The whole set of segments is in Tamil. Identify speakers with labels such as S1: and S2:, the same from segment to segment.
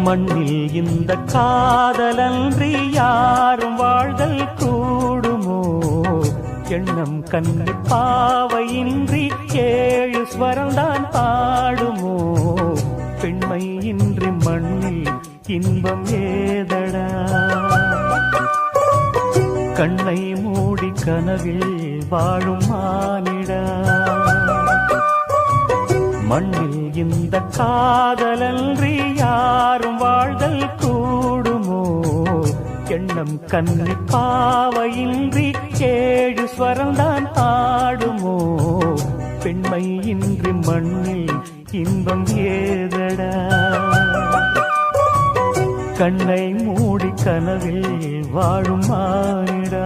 S1: மண்ணில் இந்த காதலன்றி யாரும் வாழ்தல் கூடுமோ? எண்ணம் கண்ணு பாவையின்றி 7 ஸ்வரம்தான் பாடுமோ? பெண்மை இன்றி மண்ணில் இன்பம் ஏதடா? கண்ணை மூடி கனவில் வாழும் மானிடா. மண்ணில் இந்த காதலன்றி யாரும் வாழ்தல் கூடுமோ? எண்ணம் கண்ணி பாவையின்றி 7 ஸ்வரம்தான் பாடுமோ? பெண்மை இன்றி மண்ணில் இன்பம் ஏதடா? கண்ணை மூடி கனவில் வாழும் மானிடா.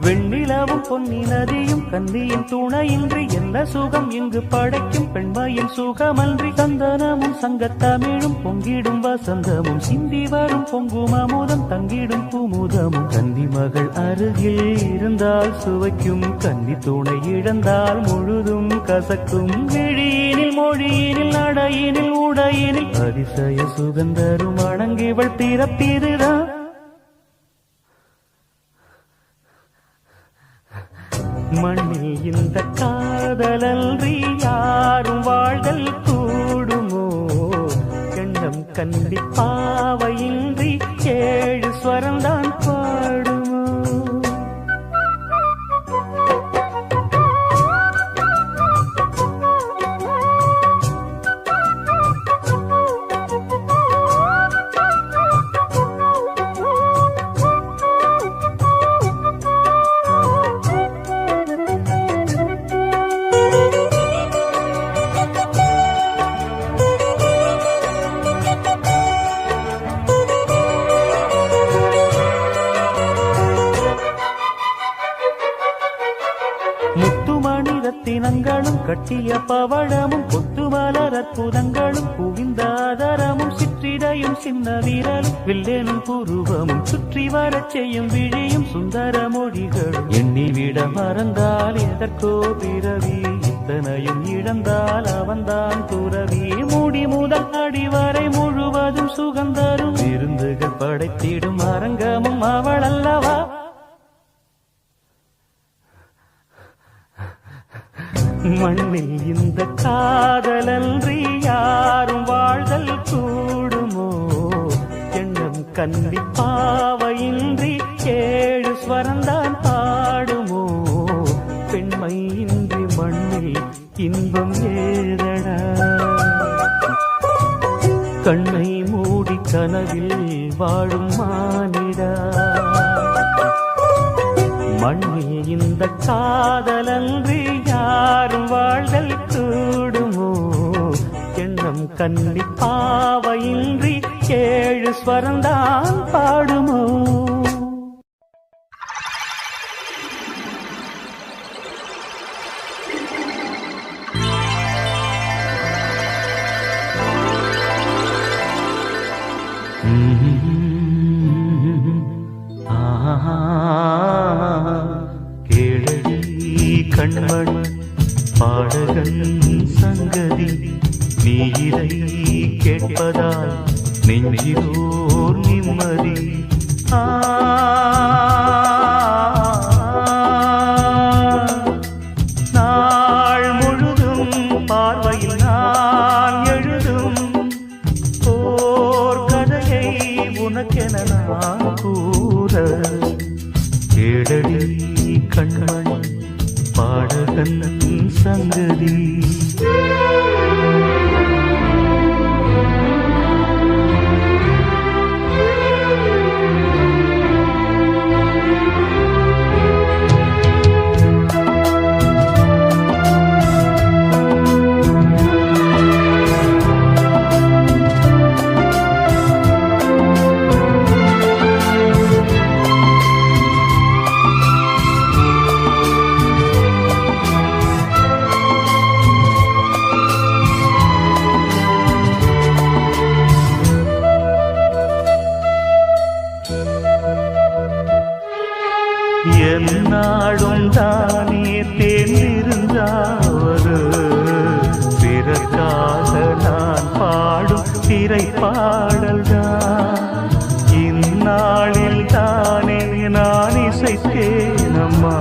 S1: வெண்ணிலவும் பொன்னி நதியும் கன்னியின் துணையின்றி என்ன சுகம் இங்கு படைக்கும்? பெண்மையின் சுகமன்றி சந்தனமும் சங்கத்தமிழும் பொங்கிடும் வசந்தமும் சிந்தி வரும் பொங்கும் அமுதம் தங்கிடும் குமுதமும். கன்னி மகள் அருகில் இருந்தால் சுவைக்கும், கன்னி துணை இழந்தால் முழுதும் கசக்கும். விழியினில் மொழியினில் நடையினில் உடையினில் அதிசய சுகந்தரும் அடங்கிவள் பிறப்பிதுதான். மண்ணில் இந்த காதலன்றி யாரும் வாழ்தல் கூடுமோ? எண்ணம் கண்டி பாவையின்றி 7 ஸ்வரம்தான் பாடுமோ? முத்துமணி ரத்தினங்களும் கட்டிய பவழமும் கொத்து மலர் அற்புதங்களும் குவிந்தாதரமும் சிற்றிடையும் சின்ன வீரலும் வில்லேனும் புருவமும் சுற்றி வரச் செய்யும் விழியும் சுந்தர மொழிகளும். எண்ணிவிட மறந்தால் எதற்கோ பிறவி, இத்தனையும் இழந்தால் அவன்தான் துறவி. மூடி முதல் அடிவரை முழுவதும் சுகந்தரும் விருந்துகள் படைத்திடும் அரங்கமும் அவள் அல்லவா? மண்ணில் இந்த காதலன்றி யாரும் வாழ்தல் கூடுமோ? எண்ணம் கண்டி பாவையின்றி 7 ஸ்வரம்தான் பாடுமோ? பெண்மை இன்றி மண்ணில் இன்பம் ஏதடா? கண்ணை மூடி கனவில் வாழும் மானிடா. மண்ணில் இந்த காதலன்றி யாரும் வாழ்தல் கூடுமோ? எண்ணம் கண்ணி பாவையின்றி 7 ஸ்வரம்தான் பாடுமோ? கேளடி கண்மணி பாடகன் சங்கதி, நீ இதை கேட்பதால் நெஞ்சிலோர் நிம்மதி. நாள் முழுதும் பார்வையில் நான் எழுதும் ஓர் கதையை உனக்கென நான் கூற. கேளடி கண்மணி பாடகன் சங்கதி. திரை பாடல்தான். இந்நாளில் தானே நான் இசைத்தேனம்மா,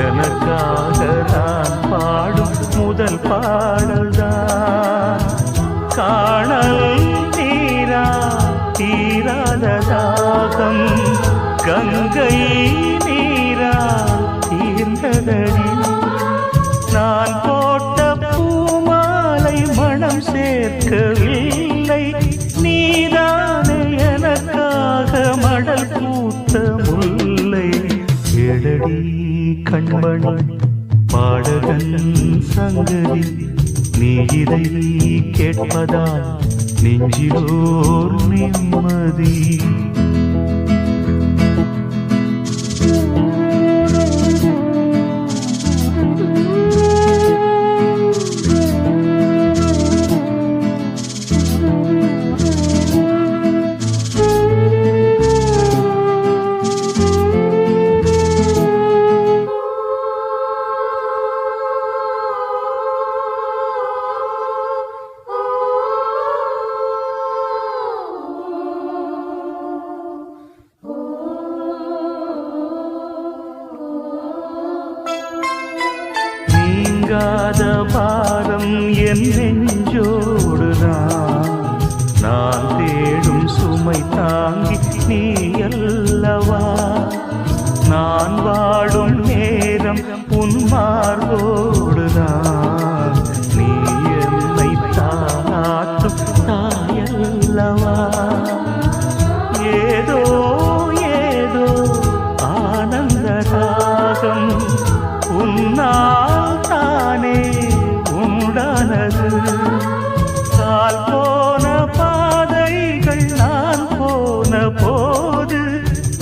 S1: எனக்காக நான் பாடும் முதல் பாடல்தான். காணல் நீரா தீராத தாகம், கங்கை நீரா தீர்ந்ததடி. நான் போட்ட பூமாலை மனம் சேர்க்கவில்லை, நீதானே எனக்காக மடல் பூத்த முல்லை. எழடி கண்மணி பாடகன் சங்கதி, நீ இதை கேட்பதால் நெஞ்சிலோர் நிம்மதி. நீங்காத பாரம் என் நெஞ்சோடுதான், நான் தேடும் சுமை தாங்கி நீ அல்லவா. நான் வாடும் நேரம் உன் மார்போடுதான், நீ என்னை தாளாட்டும் தாயல்லவா. ஏதோ ஏதோ ஆனந்த ராகம் உன்னால் தானே உண்டானது. கால் போன பாதைகள் நான் போன போது,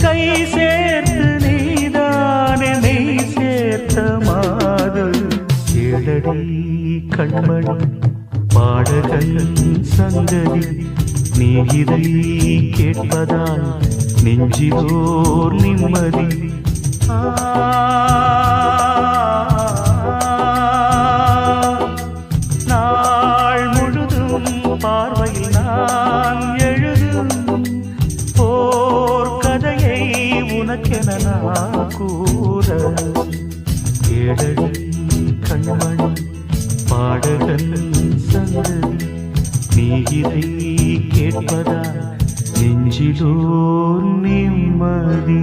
S1: கை சேர்த்து நீதானே மெய் சேர்த்த மாது. எழடி கண்மணி பாடகன் சங்கதி, நீ இதை கேட்பதால் நெஞ்சிலோர் நிம்மதி. நாள் முழுதும் பார்வையில் நான் எழுதும் போர் கதையை உனக்கென நான் கூற. ஏழடி கண்மணி பாடகன் சங்கதி, நீ இதை கேட்பதால் நெஞ்சிலோர் நிம்மதி.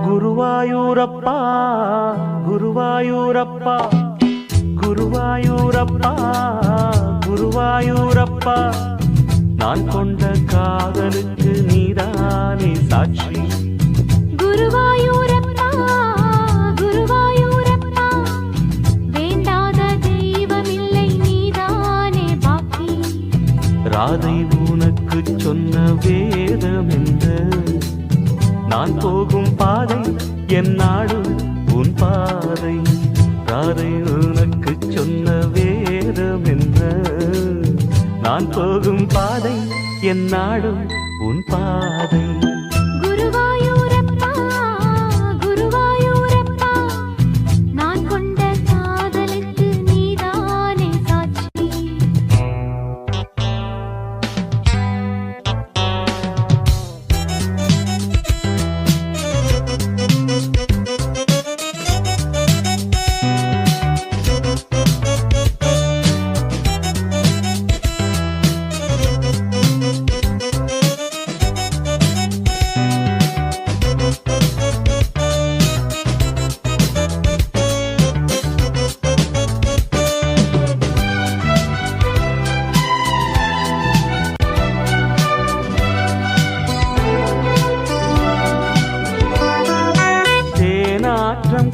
S1: குருவாயூரப்பா குருவாயூரப்பா குருவாயூரப்பா குருவாயூரப்பா, நான் கொண்ட காதலுக்கு நீதானே சாட்சி.
S2: குருவாயூரப்பா குருவாயூரப்பா, வேண்டாத தெய்வமில்லை நீதானே பாக்கி.
S1: ராதை உனக்கு சொன்ன வேதம் என்ன, நான் போகும் பாதை என் நாடு உன் பாதை. ராதை உனக்கு சொன்ன வேதம் என்ன, நான் போகும் பாதை என் நாடு உன் பாதை.
S2: குருவாயூரப்பா குருவாயூரப்பா, நான் கொண்ட காதலுக்கு நீதானே சாட்சி.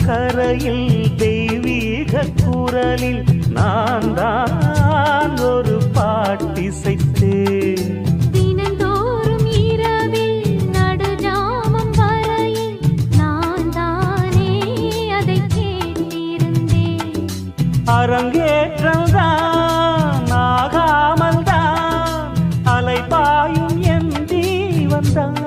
S1: கரையில் தெய்வீக குரலில் நான் தான் ஒரு பாட்டிசைத்தேன்.
S2: தினந்தோறும் இரவில் நடுஜாமம் வரையில் நான் தானே அதை கேட்டிருந்தேன்.
S1: அரங்கேற்றம்தான் ஆகாமல் தான் அலைபாயும் என் ஜீவன்தான்.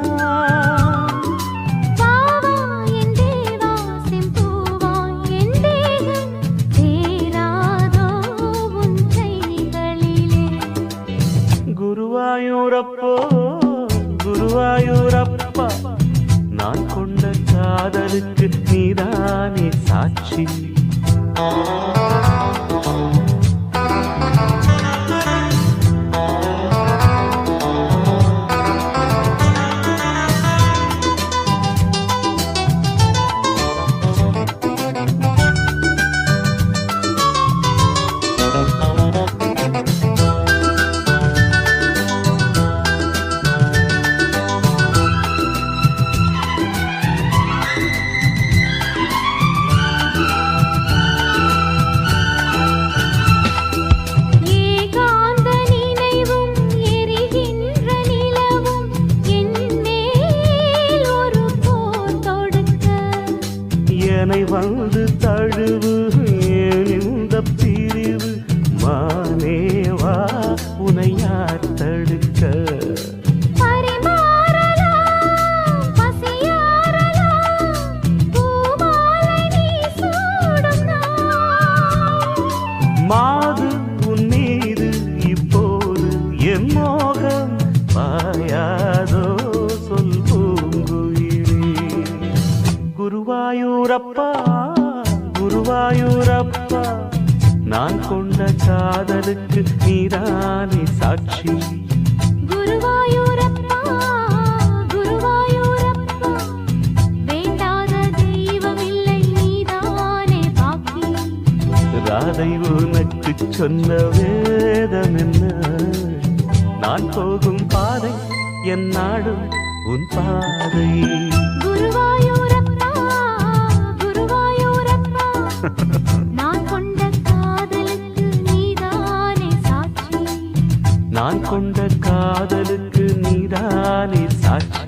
S2: வாவா என் தேவா செம்பூவா என் தேகம் சேராதோ உன் கைகளிலே.
S1: குருவாயூரப்போ குருவாயூரப்பா, நான் கொண்ட காதலுக்கு நீதானே சாட்சி.
S2: ஏகாந்த நினைவும் எரிகின்ற நிலவும் என் மேல் ஒரு போர் தொடுக்க.
S1: என்னை வந்து தழுவு ஏன் இந்த பிரிவு மானேவா உனை யார் தடுக்க.
S2: பரிமாறலாம் பசியாறலாம் பூமாலை நீ சூடும் நாள்.
S1: மாது உன் மீது இப்போது என் மோகம் பாயாதோ சொல் பூங்குயிலே. குருவாயூரப்பா குருவாயூரப்பா, நான் கொண்ட காதலுக்கு நீதானே சாட்சி.
S2: குருவாயூரப்பா குருவாயூரப்பா, வேண்டாத தெய்வமில்லை நீதானே பாக்கி.
S1: ராதை உனக்கு சொன்ன வேதம் என்ன? நான் போகும் பாதை என் நாடும் உன் பாதை.
S2: குருவாயூரப்பா குருவாயூரப்பா, நான் கொண்ட காதலுக்கு நீதானே சாட்சி.
S1: நான் கொண்ட காதலுக்கு நீதானே சாட்சி.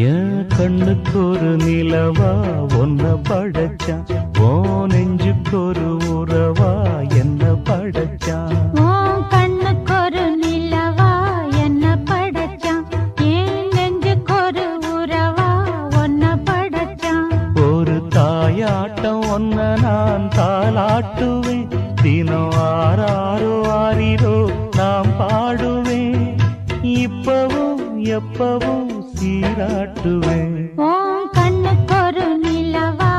S1: என் கண்ணுக்கு ஒரு நிலவா ஒன்ன படைச்சான், ஓ நெஞ்சுக்கு ஒரு உறவா என்ன படைச்சான்.
S2: உன் கண்ணுக்கொரு நிலவா என்ன படைச்சான், என் நெஞ்சுக்கொரு உறவா உன்னை படைச்சான்.
S1: ஒரு தாயாட்டம் ஒன்ன நான் தாளாட்டுவேன், தினம் ஆறாரோ ஆறிரோ நாம் பாடுவேன், இப்பவும் எப்பவும் சீராட்டுவேன்.
S2: உன் கண்ணுக்கொரு நிலவா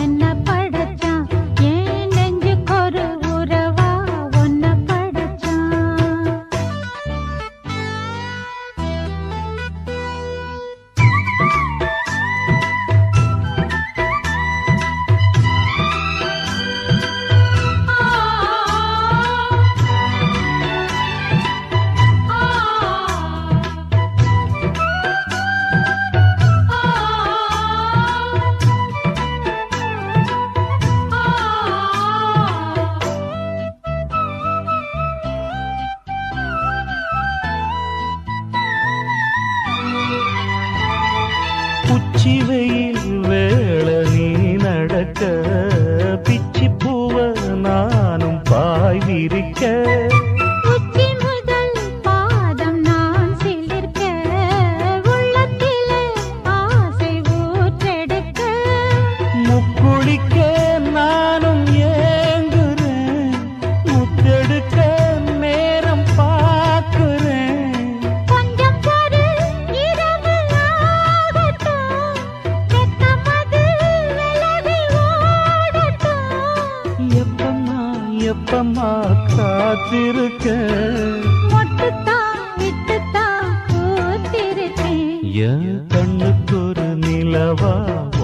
S2: என்ன படைச்சான், என் நெஞ்சுக்கொரு உறவா உன்னை படைச்சான்.
S1: உச்சி வெயில் வேள நீ நடக்க, பிச்சி பூவ நானும் பாய் விரிக்க.
S2: உச்சி முதல் பாதம் நான் சிலிர்க்க, உள்ளத்திலே ஆசை ஊற்றெடுக்க.
S1: முக்குளிக்க நானும் ஏங்குறேன், முத்தெடுக்க நேரம் பார்க்கிறேன்.
S2: கொஞ்சம் பொறு இரவு ஆகட்டும், வெட்கமது விலகி ஓடட்டும்.
S1: எப்பம்மா காத்திருக்க,
S2: மொட்டுத்தான் விட்டுத்தான் பூத்திருக்கேன்.
S1: என் கண்ணுக்கு ஒரு நிலவா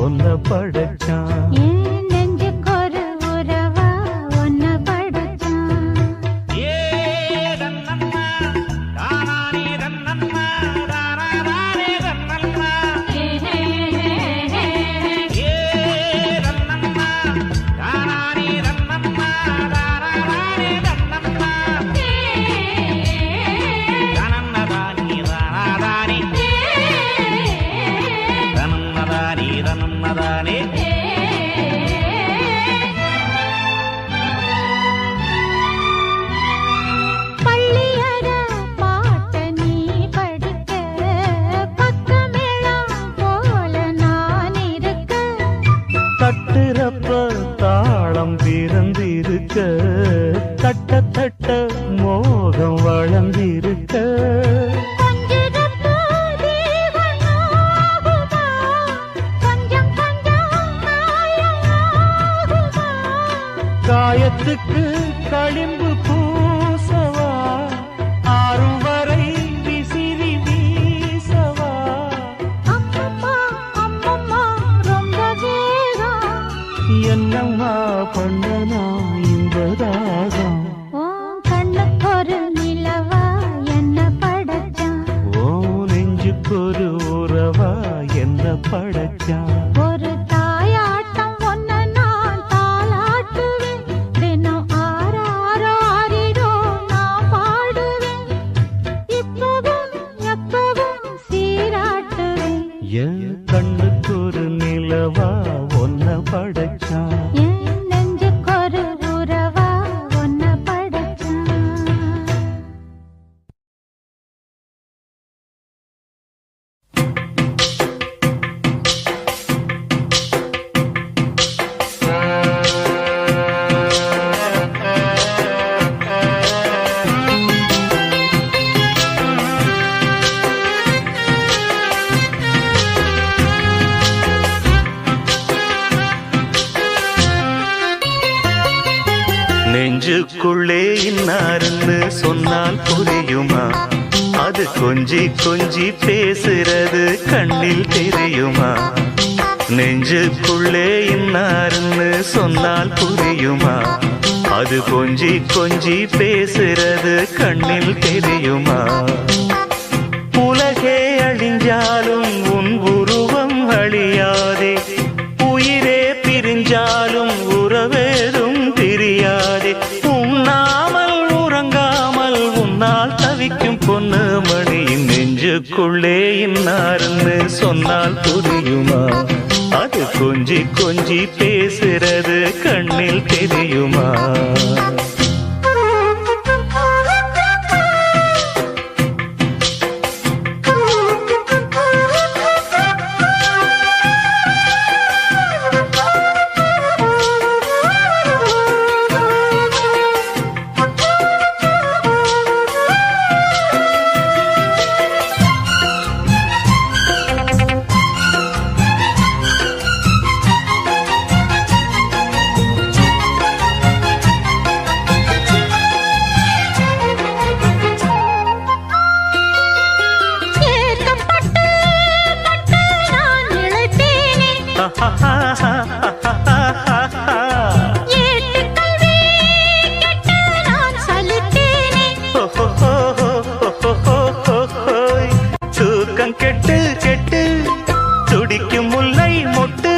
S1: ஒன்ன படைச்சான்,
S2: என் நெஞ்சுக்கொரு
S1: தானே
S2: பள்ளியற பாட்ட நீ படிக்க பக்கமேளம் போல நான் இருக்க
S1: தட்டுறப்ப தாளம் பிறந்திருக்க தட்ட தட்ட மோகம் வளர்ந்திருக்க
S2: கொஞ்சிடப்போ தேவன் ஆகுமா கொஞ்சம் கொஞ்சம் மாயமாகுமா
S1: காயத்துக்கு களிம்பு பூசவா ஆறும் வரை விசிறி வீசவா
S2: அம்மம்மா அம்மம்மா ரொம்ப வேகம்
S1: என்னம்மா பண்ணனா இன்பதாகம்
S2: உன் கண்ணுக்கு ஒரு நிலவா என்ன படைச்சான்
S1: ஓ நெஞ்சுக்கொரு உறவா என்ன படைச்சான்
S2: ஒரு தாயாட்டம் ஒன்ன நான் தாலாட்டுவேன் தினம் ஆறாரோ ஆறிரோ நான் பாடுவேன் இப்பவும் எப்பவும் சீராட்டுவேன்
S1: என் கண்ணுக்கு ஒரு நிலவா ஒன்ன படைச்சான்
S2: என் நெஞ்சுக்கு ஒரு உறவா ஒன்ன படைச்சான்
S1: நெஞ்சுக்குள்ளே இன்னாருன்னு சொன்னால் புரியுமா அது கொஞ்சி கொஞ்சி பேசுறது கண்ணில் தெரியுமா நெஞ்சுக்குள்ளே இன்னாருன்னு சொன்னால் புரியுமா அது கொஞ்சி கொஞ்சி பேசுறது கண்ணில் தெரியுமா உலகே அழிஞ்சாலும் உன் உருவம் அழியாதே உயிரே பிரிஞ்சாலும் உறவேதும் பிரியாதே உண்ணாமல் உறங்காமல் உன்னால் தவிக்கும் பொண்ணு மணியின் நெஞ்சுக்குள்ளே இன்னாருன்னு சொன்னால் புரியுமா அது கொஞ்சி கொஞ்சி பேசுறது கண்ணில் தெரியுமா
S2: ஏக்கப்பட்டு பட்டு நான் இழைத்தேனே ஏட்டு கல்வி கெட்டு நான் சலித்தேனே
S1: தூக்கம் கெட்டு கெட்டு துடிக்கும் முல்லை மொட்டு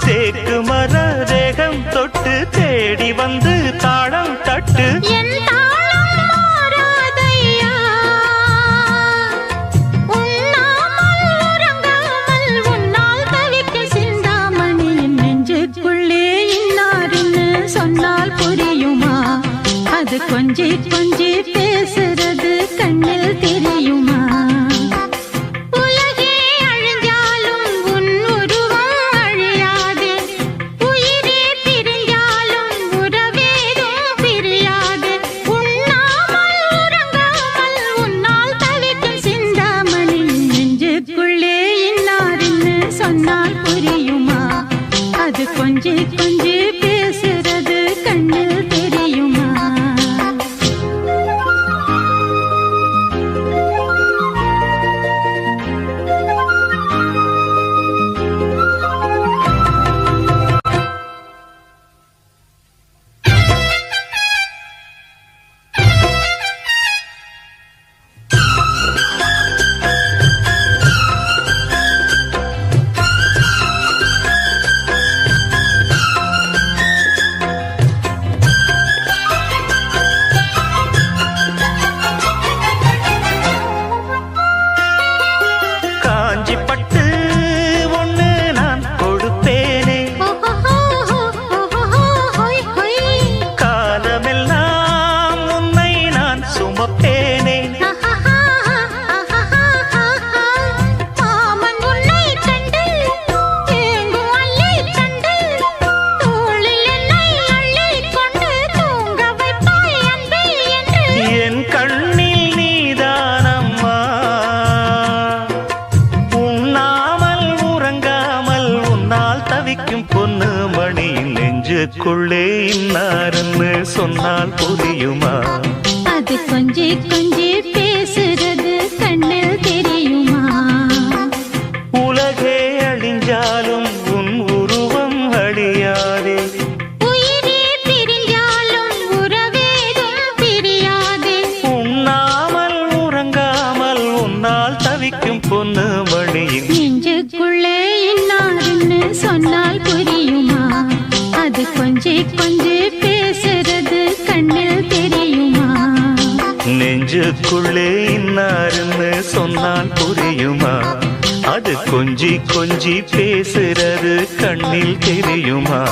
S1: தேக்கு மர தேகம் தொட்டு தேடி வந்து தாளம் தட்டு
S2: என் தாளம் மாறாதையா உண்ணாமல் உறங்காமல் உன்னால் தவிக்க சிந்தாமணி என் நெஞ்சுக்குள்ளே இன்னாருன்னு சொன்னால் புரியுமா அது கொஞ்சி கொஞ்சி பேசுறது கண்ணில் தெரியுமா உலகே அழிஞ்சாலும் உன் உருவம் அழியாதே உயிரே பிரிஞ்சாலும் உறவேதும் பிரியாது உண்ணாமல் உறங்காமல் உன்னால் தவிக்கும் சிந்தாமணி நெஞ்சுக்குள்ளே இன்னாருன்னு சொன்னால் புரியுமா அது கொஞ்சி கொஞ்சி பேசுறது கண்ணில் தெரியுமா
S1: நெஞ்சுக்குள்ளே இன்னாருன்னு சொன்னால் புரியுமா?
S2: அது கொஞ்சி கொஞ்சி பேசுறது கண்ணில் தெரியுமா?
S1: உலகே அழிஞ்சாலும் உன் உருவம் அழியாதே.
S2: உயிரே பிரிஞ்சாலும் உறவேதும் பிரியாதே.
S1: உண்ணாமல் உறங்காமல் உன்னால் தவிக்கும் பொண்ணு மணியின்
S2: நெஞ்சுக்குள்ளே இன்னாருன்னு சொன்னால் புரியுமா? அது கொஞ்சி கொஞ்சி பேசுறது கண்ணில் தெரியுமா?
S1: நெஞ்சுக்குள்ளே இன்னாருன்னு சொன்னால் புரியுமா? அது கொஞ்சி கொஞ்சி பேசுறது கண்ணில் தெரியுமா?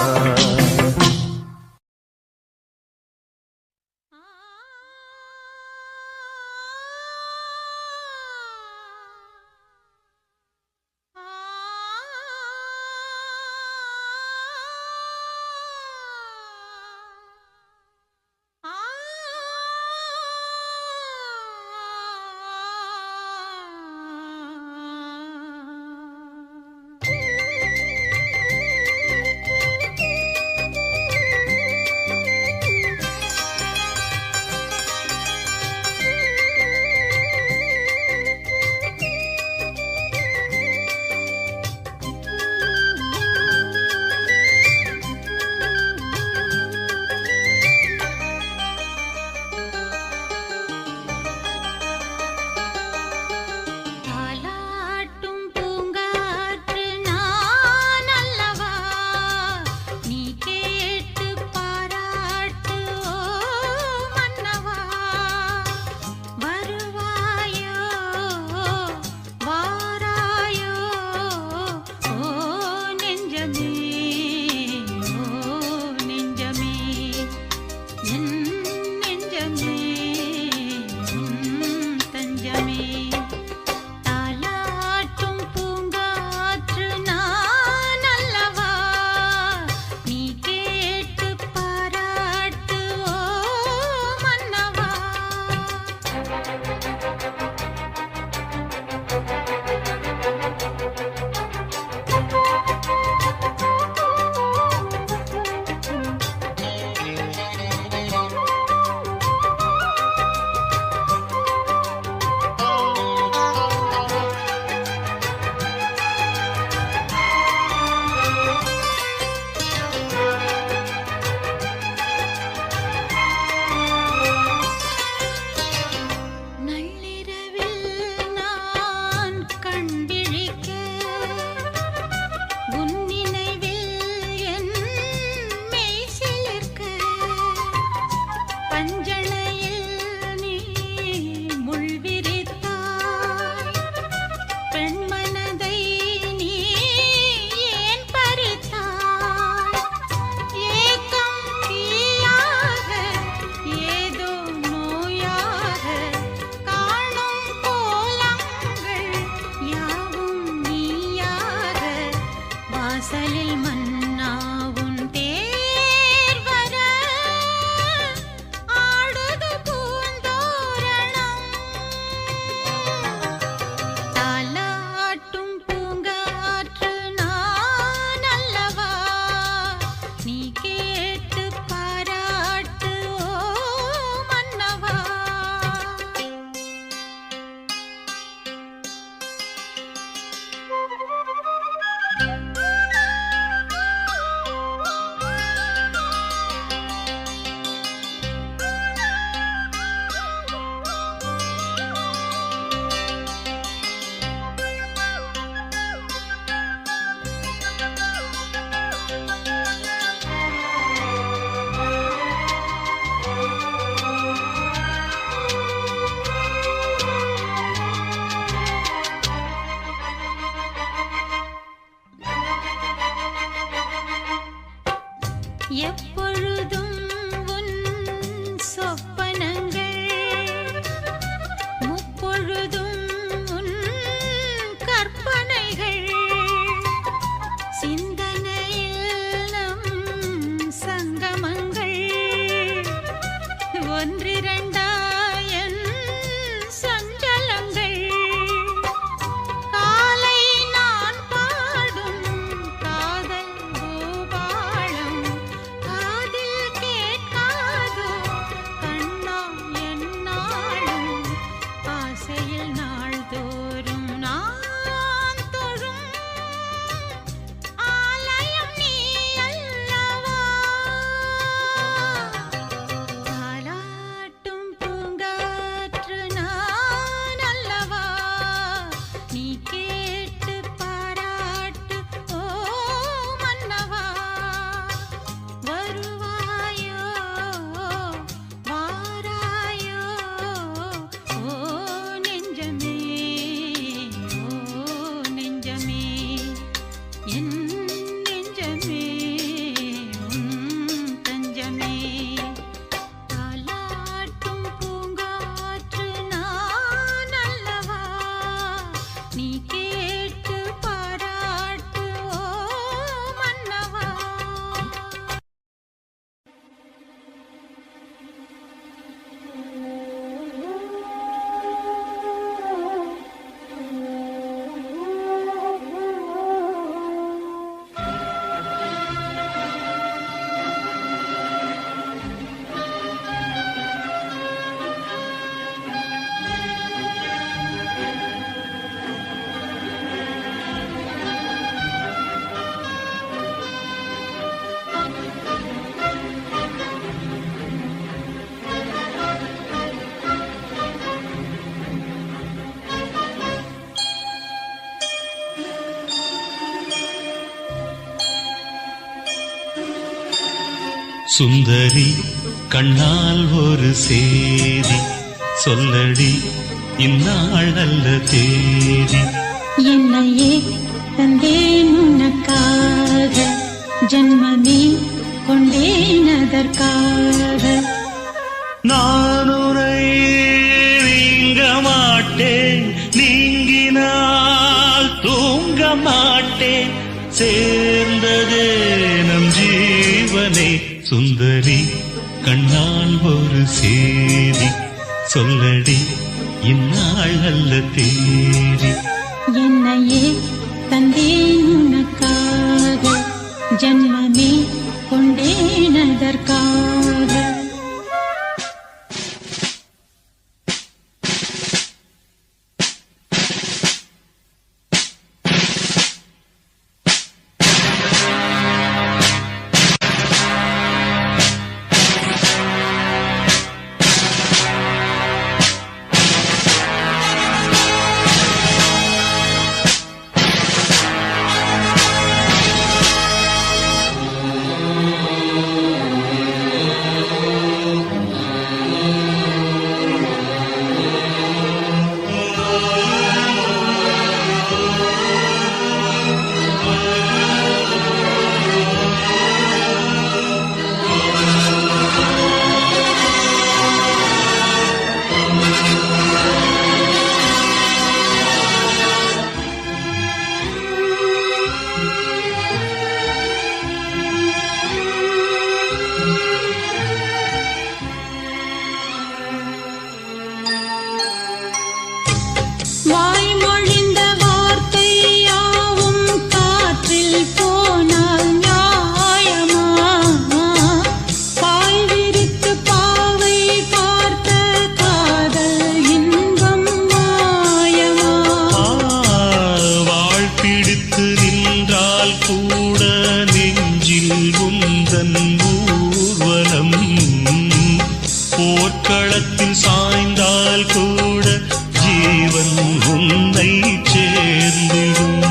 S2: எப்பொழுதும் உன் சொப்பனங்கள், முப்பொழுதும் உன் கற்பனைகள், சிந்தனையில் நம் சங்கமங்கள் ஒன்றிரண்டாயன் சஞ்சலங்கள். காலை நான் பாடும் காதல் பூபாளம்
S1: சுந்தரி கண்ணால் ஒரு சேதி சொல்லடி இந்நாள் நல்ல தேதி.
S2: என்னையே தந்தேன் உனக்காக, ஜன்மமே கொண்டேன் அதற்காக.
S1: நான் உன்னை நீங்க மாட்டேன், நீங்கினால் தூங்க மாட்டேன், சேர்ந்ததே நம் ஜீவனே. சுந்தரி கண்ணால் ஒரு சேதி சொல்லடி இந்நாள் நல்ல தேதி.
S2: என்னையே தந்தேன் உனக்காக, ஜன்மமே கொண்டேன் அதற்காக. வாய்மொழிந்த வார்த்தை யாவும் காற்றில் போனால் நியாயமா? பாய் விரித்து பாவை பார்த்த காதல் இன்பம் மாயமா?
S1: வாழ் பிடித்து நின்றால் கூட நெஞ்சில் உந்தன் ஊர்வலம், போர்க்களத்தில் சாய்ந்தால் கூட ஜீவன் உன்னை சேர்ந்திடும்.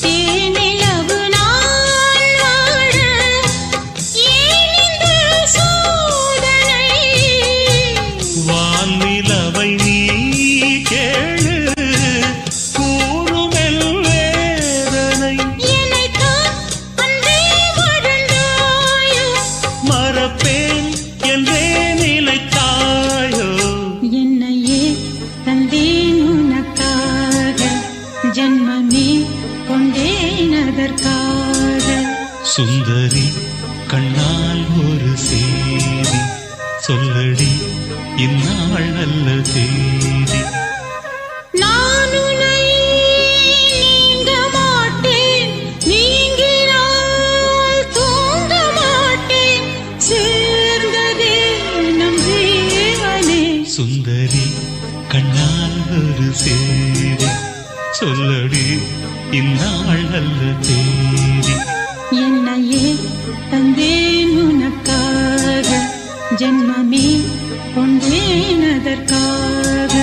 S2: தேனிலவு நான் வாழ ஏன் இந்த சோதனை?
S1: வான்நிலவை நீ கேளு கூறுமெல் வேதனை.
S2: என்னைத்தான் அன்றே மறந்தாயோ?
S1: மறப்பேன் என்றே நினைத்தாயோ?
S2: என்னையே தந்தேன் உனக்காக, ஜன்மமே கொண்டேன் அதற்காக.
S1: சுந்தரி கண்ணால் ஒரு சேதி சொல்லடி இந்நாள் நல்ல தேதி.
S2: நான் உன்னை நீங்க மாட்டேன், நீங்கினால் தூங்க மாட்டேன், சேர்ந்ததே நம் ஜீவனே.
S1: சுந்தரி கண்ணால் ஒரு சேதி சொல்லடி இந்நாள் நல்ல தேதி.
S2: என்னையே தந்தேன் உனக்காக, ஜன்மமே கொண்டேன் அதற்காக.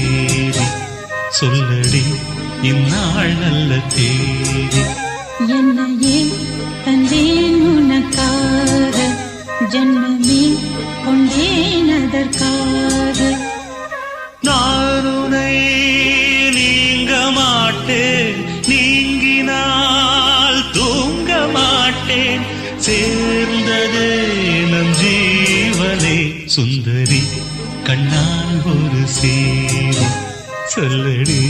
S1: சேரி சொல்லடி இந்நாள் நல்ல தேதி.
S2: என்னையே தந்தேன் உனக்காக, ஜன்மமே கொண்டேன் அதற்காக.
S1: நான் உன்னை நீங்க மாட்டேன், நீங்கினால் தூங்க மாட்டேன், சேர்ந்ததே நம் ஜீவனே. சுந்தரி கண்ணால் ஒரு சேரி சொல்லடி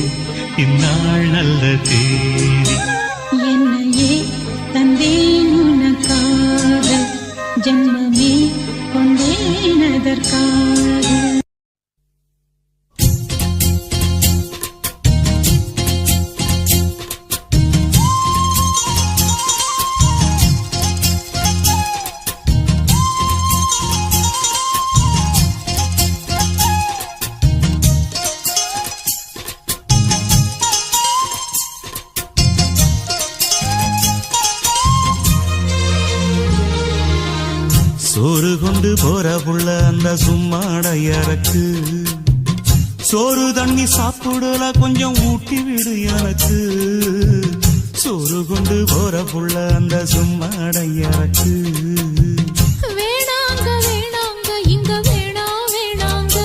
S1: இந்நாள் நல்ல தேதி.
S2: என்னையே தந்தேன் உனக்காக, ஜன்மமே கொண்டேன் அதற்காக.
S1: சோறு கொண்டு போற புள்ள அந்த சும்மாடையறக்கு, சோறு தண்ணி சாப்பிடல கொஞ்சம் ஊட்டி விடு எனக்கு. சோறு கொண்டு போற புள்ள அந்த சும்மாடையறக்கு.
S2: வேணாங்க வேணாங்க இங்க வேணா வேணாங்க,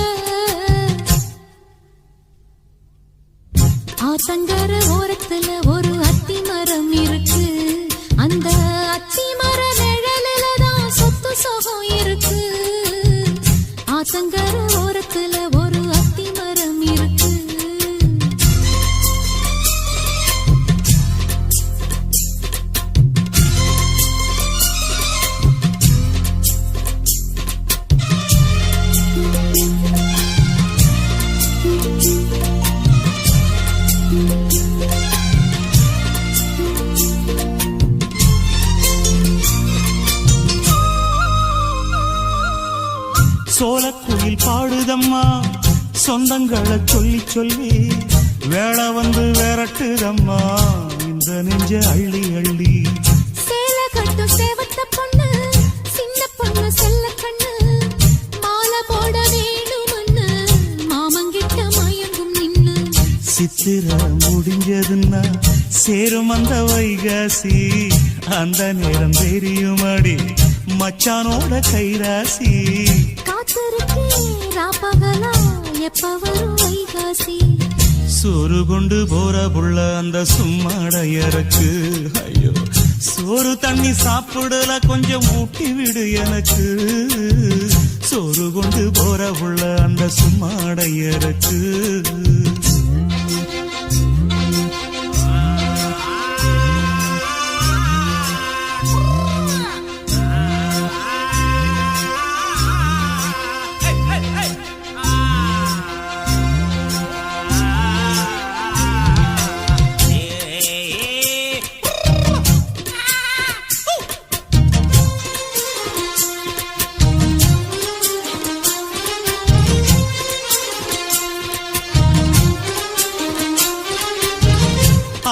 S2: ஆத்தங்கர ஓரத்துல ஒரு அத்தி மரம் இருக்கு, அந்த அத்தி மர நிழலில தான் சொத்து சுகம் இருக்கு. ஆத்தங்கர ஓரத்துல ஒரு அத்தி மரம் இருக்கு.
S1: சோளக்குயில் பாடுதம்மா சொந்தங்களை சொல்லி சொல்லி, வேளை வந்து விரட்டுதம்மா இந்த நெஞ்ச அள்ளி அள்ளி.
S2: சேல கட்டும் சேவத்த பொண்ணு, சின்ன பொண்ணு செல்ல கண்ணு, மாலை போட வேணுமன்னு மாமங்கிட்ட மயங்கும் நின்னு.
S1: சித்திர முடிஞ்சதுன்னா சேரும் அந்த வைகாசி, அந்த நேரம் தெரியுமாடி மச்சானோட கைராசி.
S2: காத்திருக்கேன் ராப்பகலா எப்ப வரும் வைகாசி.
S1: சோறு கொண்டு போற புள்ள அந்த சும்மாடையறக்கு. ஐயோ சோறு தண்ணி சாப்பிடல கொஞ்சம் ஊட்டி விடு எனக்கு. சோறு கொண்டு போற புள்ள அந்த சும்மாடையறக்கு.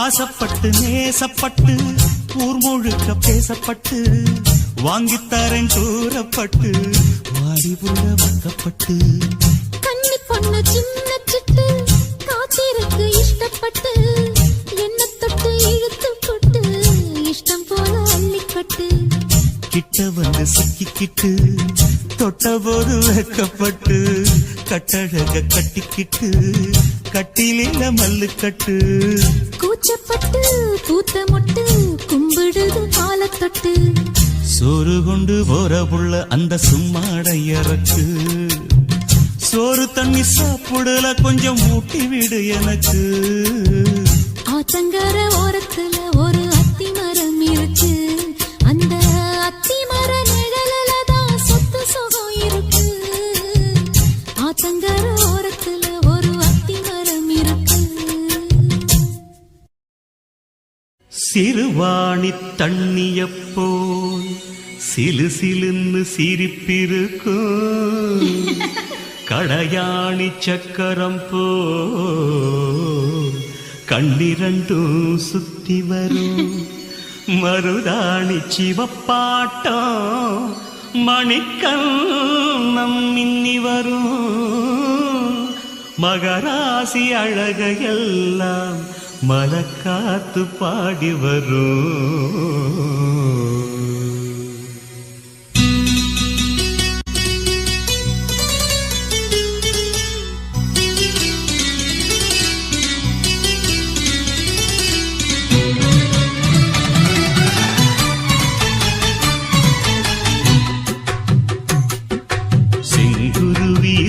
S1: ஆசப்பட்டு நேசப்பட்டு ஊர் முழுக்க பேசப்பட்டு, வாங்கித்தரேன் தூரப்பட்டு வாடி புள்ள வக்கப்பட்டு.
S2: கன்னி பொண்ணு சின்ன சிட்டு காத்திருக்கு இஷ்டப்பட்டு, என்ன தொட்டு இழுத்து போட்டு இஷ்டம் போல அள்ளிக்கட்டு.
S1: கிட்ட வந்து சிக்கிக்கிட்டு தொட்ட போது வைக்கப்பட்டு, கட்டழக கட்டிக்கிட்டு கட்டிலில மல்லு கட்டு.
S2: கூச்சப்பட்டு பூத்த மொட்டு கும்பிடுது காலத்தொட்டு.
S1: சோறு கொண்டு போற புள்ள அந்த சும்மாடையறக்கு. சோறு தண்ணி சாப்பிடல கொஞ்சம் ஊட்டி விடு எனக்கு.
S2: ஆத்தங்கர ஓரத்துல ஒரு அத்தி மரம் இருக்கு, அந்த அத்தி மர நிழலில தான் சொத்து சுகம் இருக்கு. ஆத்தங்கர ஓரத்துல ஒரு அத்தி மரம் இருக்கு.
S1: சிறுவாணி தண்ணியப்போல் சிலு சிலுன்னு சிரிப்பிருக்கும், கடையாணி சக்கரம் போல் கண்ணிரண்டும் சுத்தி வரும். மருதாணி சிவப்பாட்டம் மணிக்கண்ணம் மின்னி வரும். மகராசி அழகையெல்லாம் மலக்காத்து பாடி வரும்.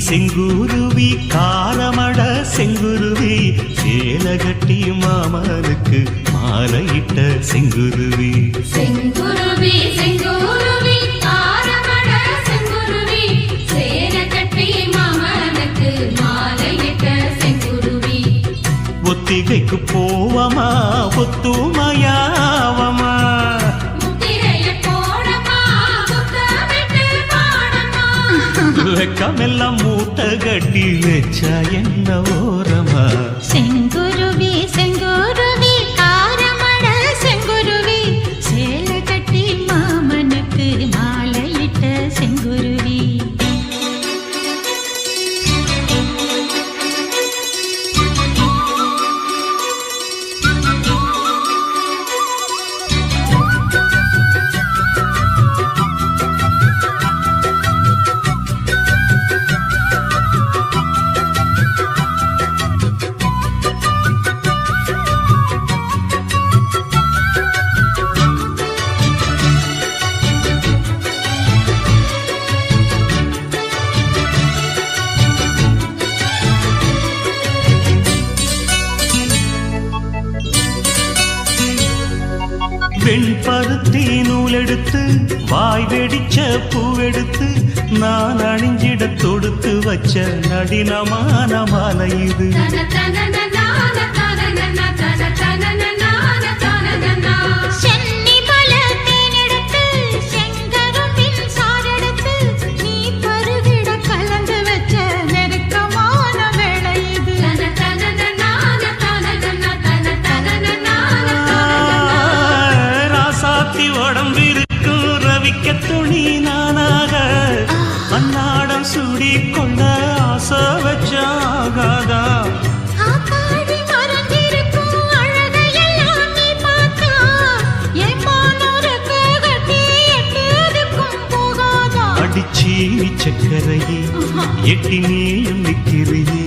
S1: செங்குருவி காலமட செங்குருவி சேலகட்டி மாமனுக்கு மாலையிட்ட செங்குருவி.
S2: செங்குருவி செங்குருவி காலமட செங்குருவி சேலகட்டி மாமனுக்கு மாலையிட்ட செங்குருவி.
S1: ஒத்திகைக்கு போவமா ஒத்துமையாவமா வெக்கமெல்லாம் மூட்டை கட்டி வச்சா என்ன ஓரமா.
S2: செங்குருவி செங்குருவி காரமட செங்குருவி சேல கட்டி மாமனுக்கு மாலையிட்ட செங்குருவி.
S1: வெண்பருத்தி நூலெடுத்து வாய் வெடிச்ச பூவெடுத்து நான் அணிஞ்சிட தொடுத்து வச்ச நடினமான மாலை இது. துணி நானாக அன்னாடம் சூடி கொண்ட ஆசை வச்சாகாதா. அடிச்சீனி சக்கரையே எட்டி நீயும் நிக்கிறியே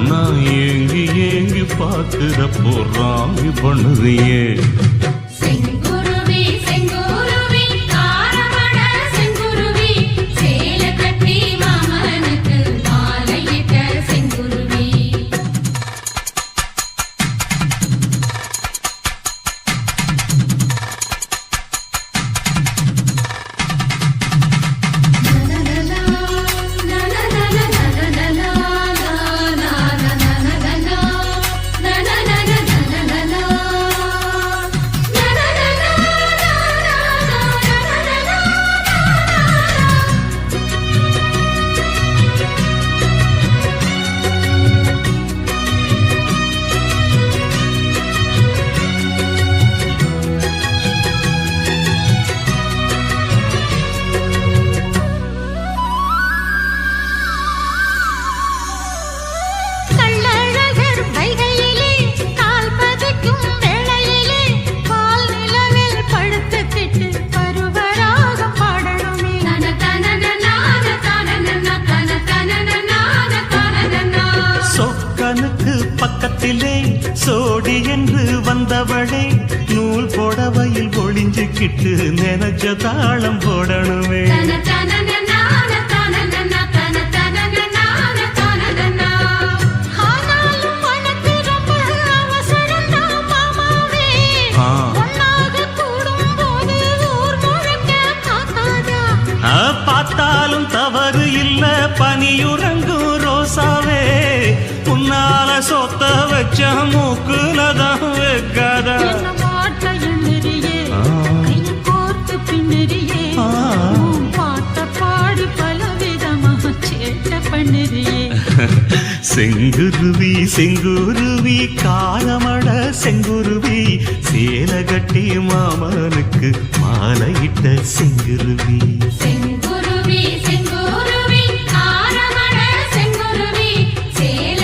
S1: நான் ஏங்கி ஏங்கி பார்க்கிறப்போ ராமி பண்ணுறியே. பக்கத்திலே சோடி என்று வந்தவளே நூல் போடவையில் ஒளிஞ்சுக்கிட்டு நினைச்ச தாளம் போடணுமே. பார்த்தாலும் தவறு இல்ல பனியுறங்கும் ரோசாவே உன்னால சொத்த வச்ச மூக்குலதான் வைக்காத. செங்குருவி செங்குருவி காலமட செங்குருவி சேலகட்டி மாமனுக்கு மாலையிட்ட செங்குருவி.
S2: செங்குருவி செங்குருவி காலமட செங்குருவி சேல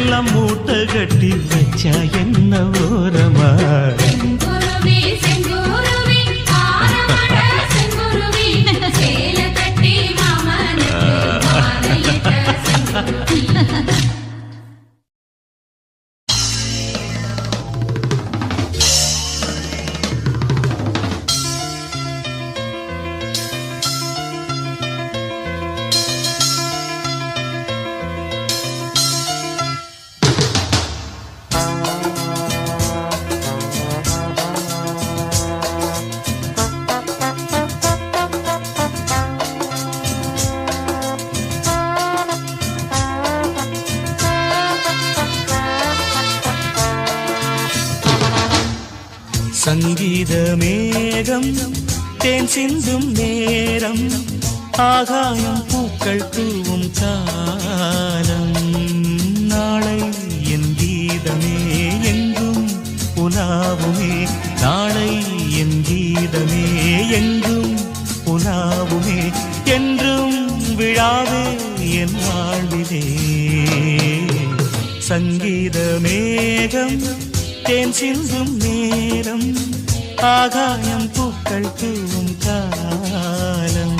S1: எல்லாம் மூட்டை கட்டி வச்சா என்ன ஓரமா
S2: செங்குருவி செங்குருவி ஆரமட செங்குருவி சேல கட்டி மாமனுக்கு மாலையிட்ட செங்குருவி
S1: சங்கீத மேகம் தேன் சிந்தும் நேரம் ஆகாயம் பூக்கள் தூவும் காலம் நாளை என் கீதமே எங்கும் உலாவுமே நாளை என் கீதமே எங்கும் உலாவுமே என்றும் விழாவே என் வாழ்விலே சங்கீத மேகம் தேன் சிந்தும் நேரம் ஆகாயம் பூக்கள் தூவும் காலம்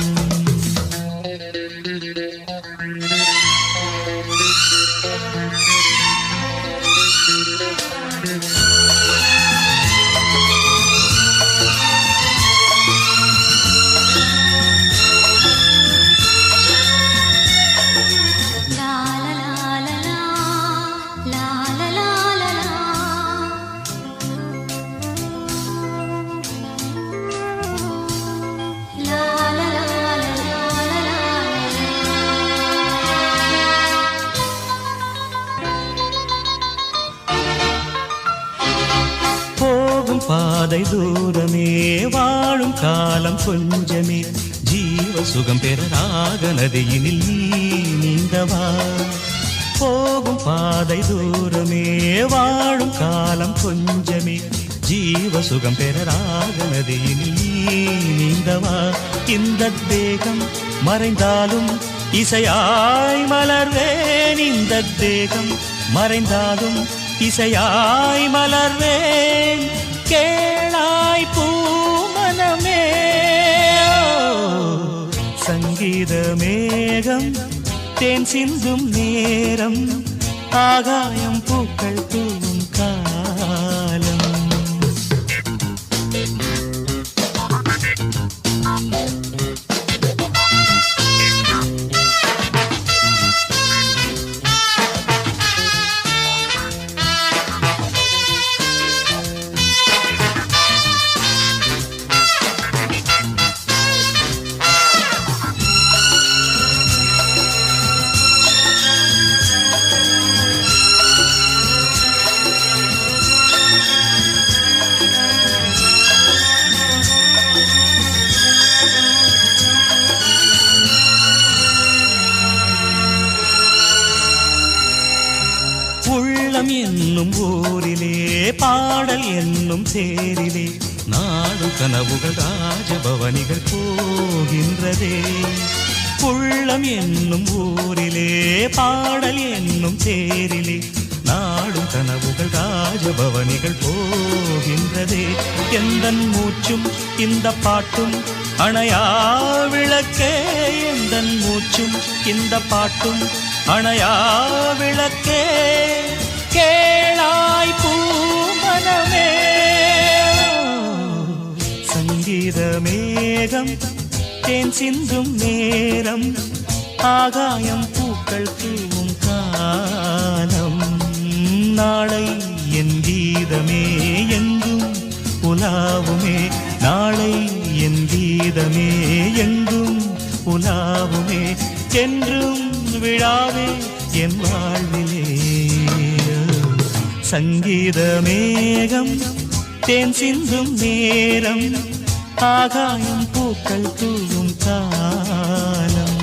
S1: பாதை தூரமே வாழும் காலம் கொஞ்சமே ஜீவ சுகம் பெற ராக நதியினில் நீ நீந்தவா போகும் பாதை தூரமே வாழும் காலம் கொஞ்சமே ஜீவ சுகம் பெற ராக நதியினில் நீ நீந்தவா இந்த தேகம் மறைந்தாலும் இசையாய் மலர்வேன் இந்த தேகம் மறைந்தாலும் இசையாய் மலர்வேன் கேளாய் பூமனமே சங்கீத மேகம் தேன் சிந்தும் நேரம் ஆகாயம் பூக்கள் தூவும் காலம் உள்ளம் என்னும் ஊரிலே பாடல் என்னும் தேரிலே நாடு கனவுகள் ராஜபவனிகள் போகின்றதே உள்ளம் என்னும் ஊரிலே பாடல் என்னும் தேரிலே நாடும் கனவுகள் ராஜபவனிகள் போகின்றதே எந்தன் மூச்சும் இந்த பாட்டும் அணையா விளக்கே எந்தன் மூச்சும் இந்த பாட்டும் அணையா விளக்கே கேளாய் பூமனமே சங்கீத மேகம் தேன் சிந்தும் நேரம் ஆகாயம் பூக்கள் தூவும் காலம் நாளை என் கீதமே எங்கும் உலாவுமே நாளை என் கீதமே எங்கும் உலாவுமே என்றும் விழாவே என் வாழ்விலே சங்கீத மேகம் தேன் சிந்தும் நேரம் ஆகாயம் பூக்கள் தூவும் காலம்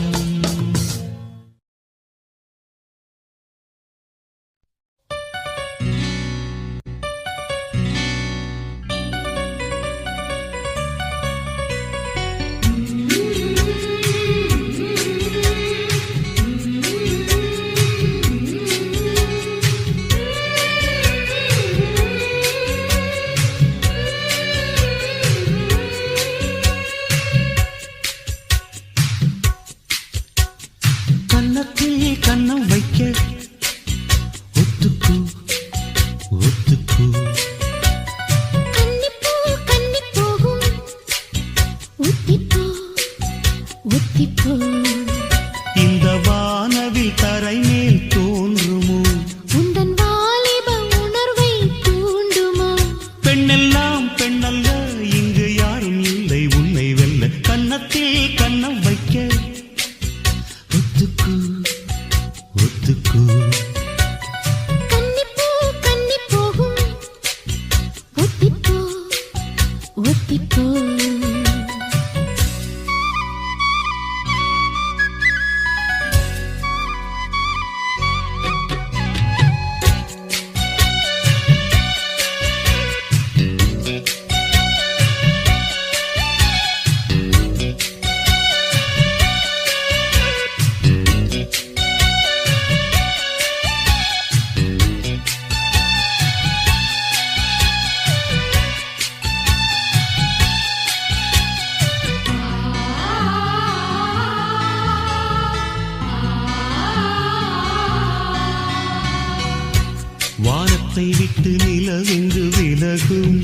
S1: விட்டு நிலவெங்கு விலகும்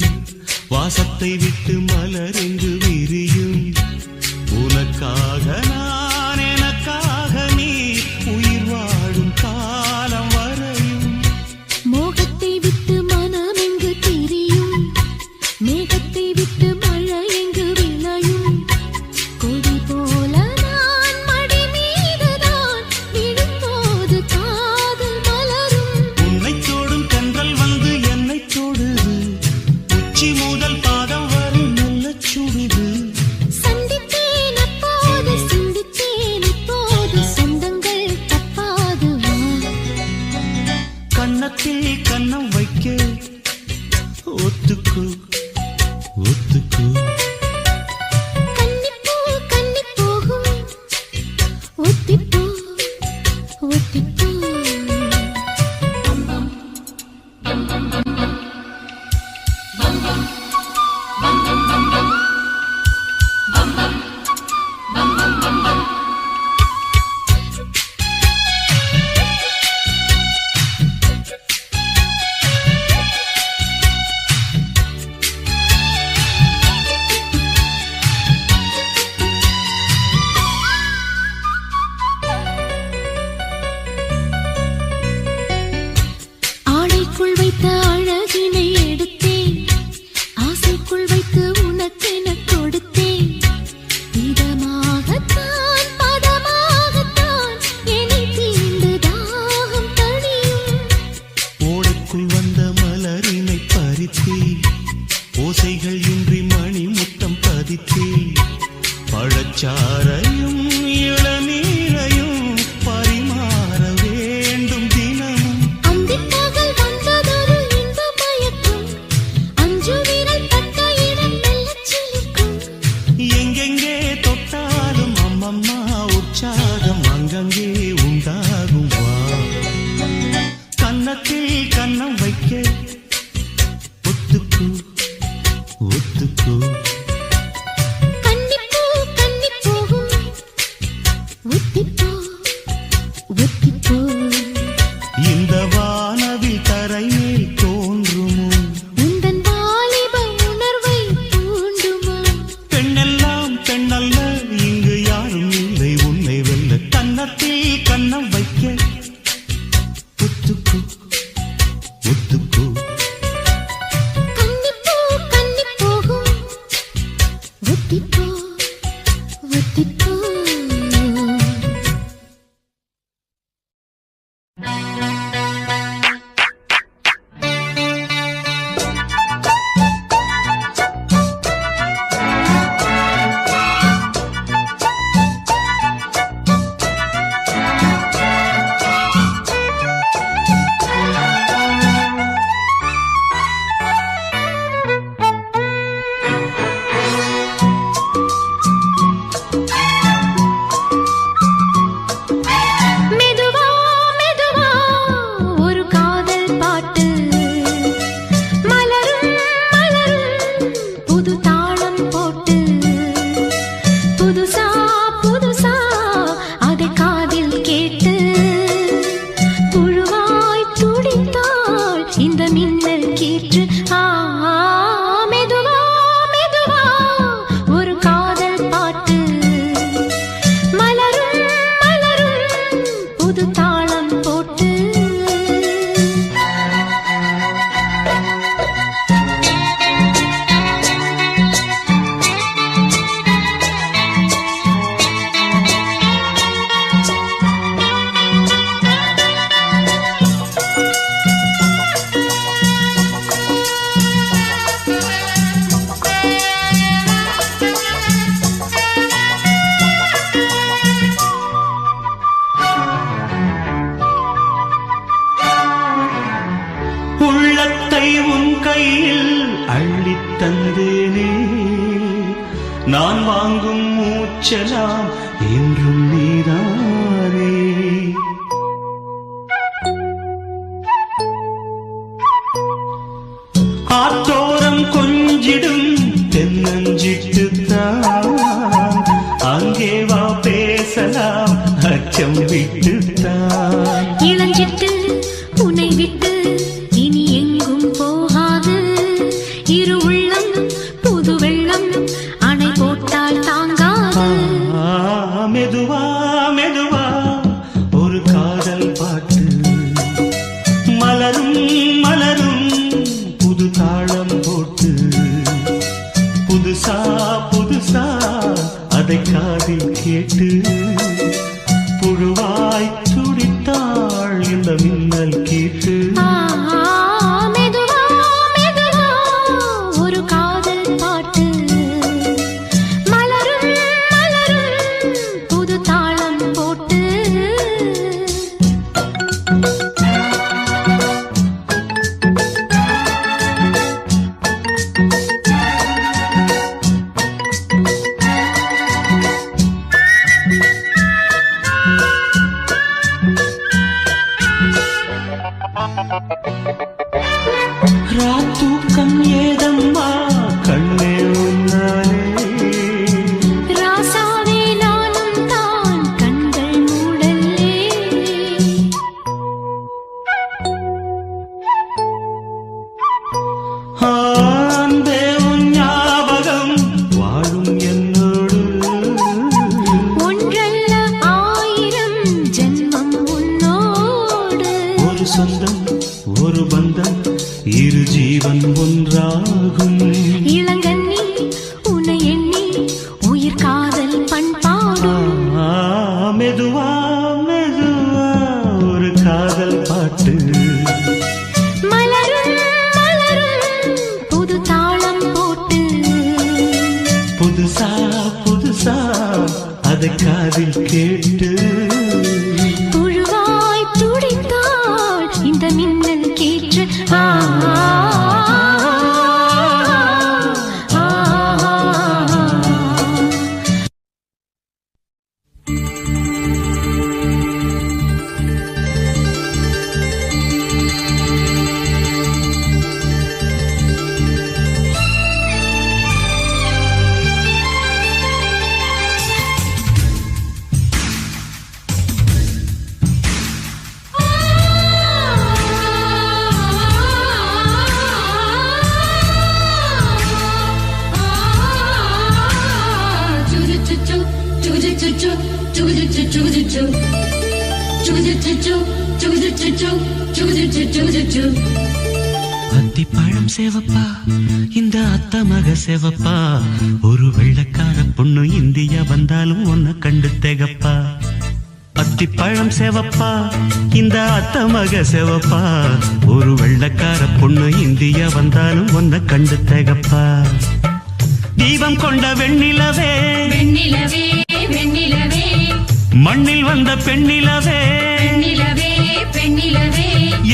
S1: வாசத்தை விட்டு மலரெங்கு விரியும் உனக்காக நான் எனக்காக நீ உயிர் வாழும் காலம் வரையும்
S2: மோகத்தை விட்டு மனம் எங்கு திரியும் மேகத்தை விட்டு மழை எங்கு விளையும் கொடி போல நான் மடி மீதுதான் விழும்போது காதல் மலரும்
S1: உன்னை தோடும் தென்றல் வந்து என்னை தொடுது உச்சி முதல் பாதம் வரை நல்ல சுடுது
S2: சந்தித்தேன் அப்போது சிந்தித்தேன் இப்போது சொந்தங்கள் தப்பாது
S1: கன்னத்தில் கன்னம் வைக்க ஒத்துக்கு ஒத்துக்கு
S2: கன்னிப்பூ கன்னி போகும் ஒத்திப்பூ ஒத்திப்பூ ஆடைக்குள் வைத்த அழகினை எடுத்தேன் ஆசைக்குள் வைத்து உனக்கென கொடுத்தேன் இதமாகத்தான் பதமாகத்தான் என்னை தீண்டு தாகம் தணியும்
S1: ஓடைக்குள் வந்த மலரினை பறித்தே ஓசைகள் இன்றி மணி முத்தம் பதித்தே பழச்சாரையும் இளநீரையும் பரிமாற வேண்டும் தினமும்
S2: அந்திப்பகல் வந்ததொரு இன்ப மயக்கம் அஞ்சு விரல் பட்ட இடம் மெல்லச் சிலிர்க்கும்
S1: எங்கெங்கே தொட்டாலும் அம்மம்மா உற்சாகம் அங்கங்கே உண்டாகும் வா கன்னத்தில் கன்னம் வைக்க ஒத்துக்கு ஒத்துக்கு
S2: கன்னிப்பூ கன்னி போகும் ஒத்திப்பூ ஒத்திப்பூ
S1: இந்த வானவில் தரை மேல் தோன்றுமோ
S2: உந்தன் வாலிப உணர்வை தூண்டுமா
S1: பெண்ணெல்லாம் பெண்ணல்ல இங்கு யாரும் இல்லை உன்னை வெல்ல கன்னத்தில் கன்னம் வைக்க ஒத்துக்கு ஒத்துக்கு
S2: கன்னிப்பூ கன்னி போகும் ஒத்திப்பூ ஒத்திப்பூ மெதுவா மெதுவா ஒரு காதல் பாட்டு மலரும் மலரும் புது தாளம் போட்டு புதுசா புதுசா அதை காதில் கேட்டு புழுவாய் துடித்தாள் இந்த மின்னல் கீற்று மெதுவா மெதுவா ஒரு காதல் பாட்டு மலரும் மலரும் புது தாளம் போட்டு
S1: உள்ளத்தை உன் கையில் அள்ளித் தந்தேனே நான் வாங்கும் மூச்சலாம் என்றும் நீதானே ஆத்தோரம் கொஞ்சிடும் தென்னஞ்சிட்டுத்தான் அங்கே வா பேசலாம் அச்சம் விட்டுத்தான்
S2: இளஞ்சிட்டு உன்னை விட்டு இனி எங்கும்
S1: ஜீவன் ஒன்றாகும்.
S2: இளங்கண்ணி உன்னை எண்ணி உயிர் காதல் பண்பாடும்.
S1: மெதுவா மெதுவா ஒரு காதல் பாட்டு.
S2: மலரும் மலரும் புது தாளம் போட்டு.
S1: புதுசா புதுசா அதை காதில் கேட்டு.
S2: புழுவாய் துடித்தாள் இந்த மின்னல் கேற்று.
S1: அத்திப்பழம் சேவப்பா இந்த அத்த மக சேவப்பா. ஒரு வெள்ளக்கார பொண்ணு இந்தியா வந்தாலும் உன்னை கண்டு திகப்பா. அத்திப்பழம் சேவப்பா இந்த அத்த மக சேவப்பா. ஒரு வெள்ளக்கார பொண்ணு இந்தியா வந்தாலும் உன்னை கண்டு திகப்பா. தீபம் கொண்ட வெண்ணிலவே
S2: வெண்ணிலவே வெண்ணிலவே
S1: மண்ணில் வந்த பெண்ணிலவே
S2: பெண்ணிலவே பெண்ணிலவே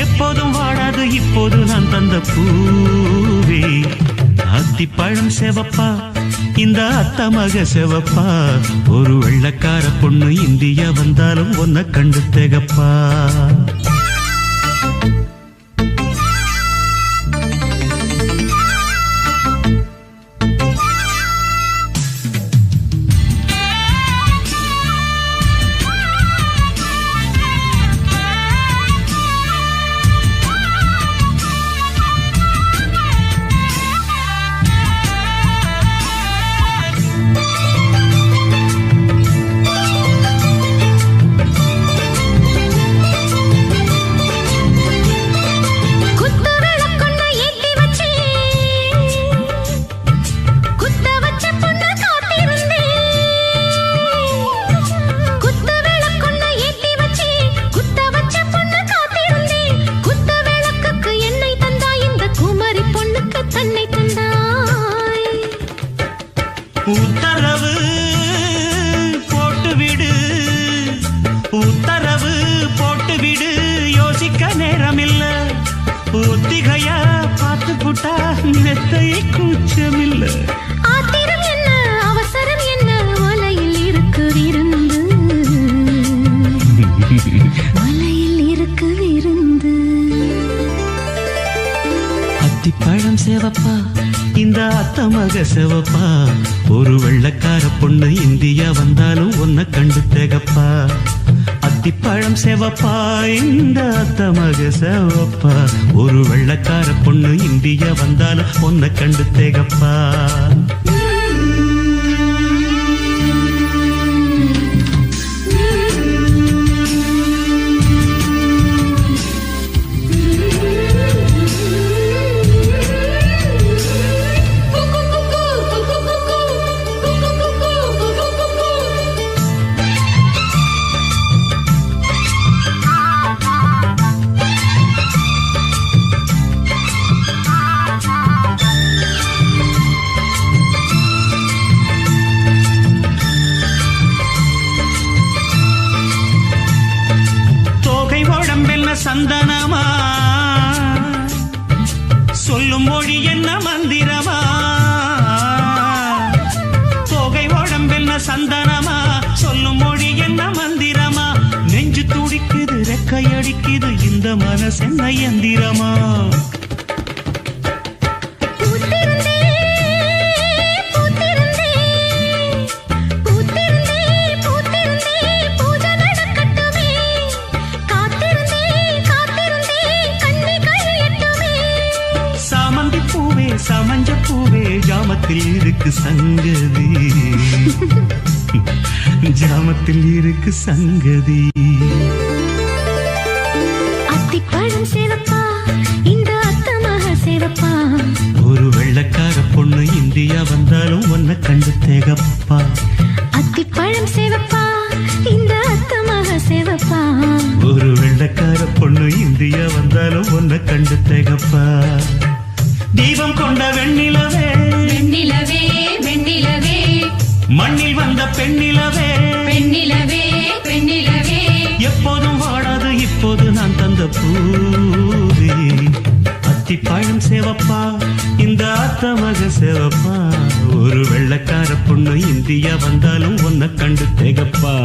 S1: எப்போதும் வாடாது இப்போது நான் தந்த பூவே. அத்திப்பழம் சேவப்பா இந்த அத்த மக சேவப்பா. ஒரு வெள்ளக்கார பொண்ணு இந்தியா வந்தாலும் உன்னை கண்டு திகப்பா. உத்தரவு போட்டுவிடு உத்தரவு போட்டுவிடு யோசிக்க நேரமில்ல. ஒத்திகையா பார்த்து புட்டா மெத்தை கூச்சமில்ல.
S2: ஆத்திரம் என்ன அவசரம் என்ன வலையில் இருக்கு விருந்து. வலையில் இருக்கு விருந்து.
S1: அத்திப்பழம் சேவப்பா இந்த அத்த மக சேவப்பா. ஒரு வெள்ளக்கார பொண்ணு இந்தியா வந்தாலும் உன்னை கண்டு திகப்பா. அத்திப்பழம் சேவப்பா இந்த அத்த மக சேவப்பா. ஒரு வெள்ளக்கார பொண்ணு இந்தியா வந்தாலும் உன்னை கண்டு திகப்பா. சந்தனமா சொல்லும் மொழி என்ன மந்திரமா. தோகை உடம்பென்ன சந்தனமா சொல்லும் மொழி என்ன மந்திரமா. நெஞ்சு துடிக்குது ரெக்கையடிக்குது இந்த மனசென்ன எந்திரமா. சமஞ்ச பூவே ஜாமத்தில் இருக்கு சங்கதி. ஜாமத்தில் இருக்கு சங்கதி.
S2: அத்திப்பழம் சேவப்பா இந்த அத்த மக சேவப்பா.
S1: வந்தாலும் உன்னை கண்டு தேகப்பா.
S2: அத்திப்பழம் சேவப்பா இந்த அத்தமாக சேவப்பா.
S1: ஒரு வெள்ளக்கார பொண்ணு இந்தியா வந்தாலும் உன்னை கண்டு தேகப்பா. தீபம் கொண்ட வெண்ணிலவே
S2: வெண்ணிலவே வெண்ணிலவே,
S1: மண்ணில் வந்த பெண்ணிலவே
S2: பெண்ணிலவே பெண்ணிலவே,
S1: எப்போதும் வாடாது இப்போது நான் தந்த பூவே. அத்திப்பழம் சேவப்பா இந்த அத்தமக சேவப்பா. ஒரு வெள்ளக்கார பொண்ணு இந்தியா வந்தாலும் உன்னை கண்டு தேகப்பா.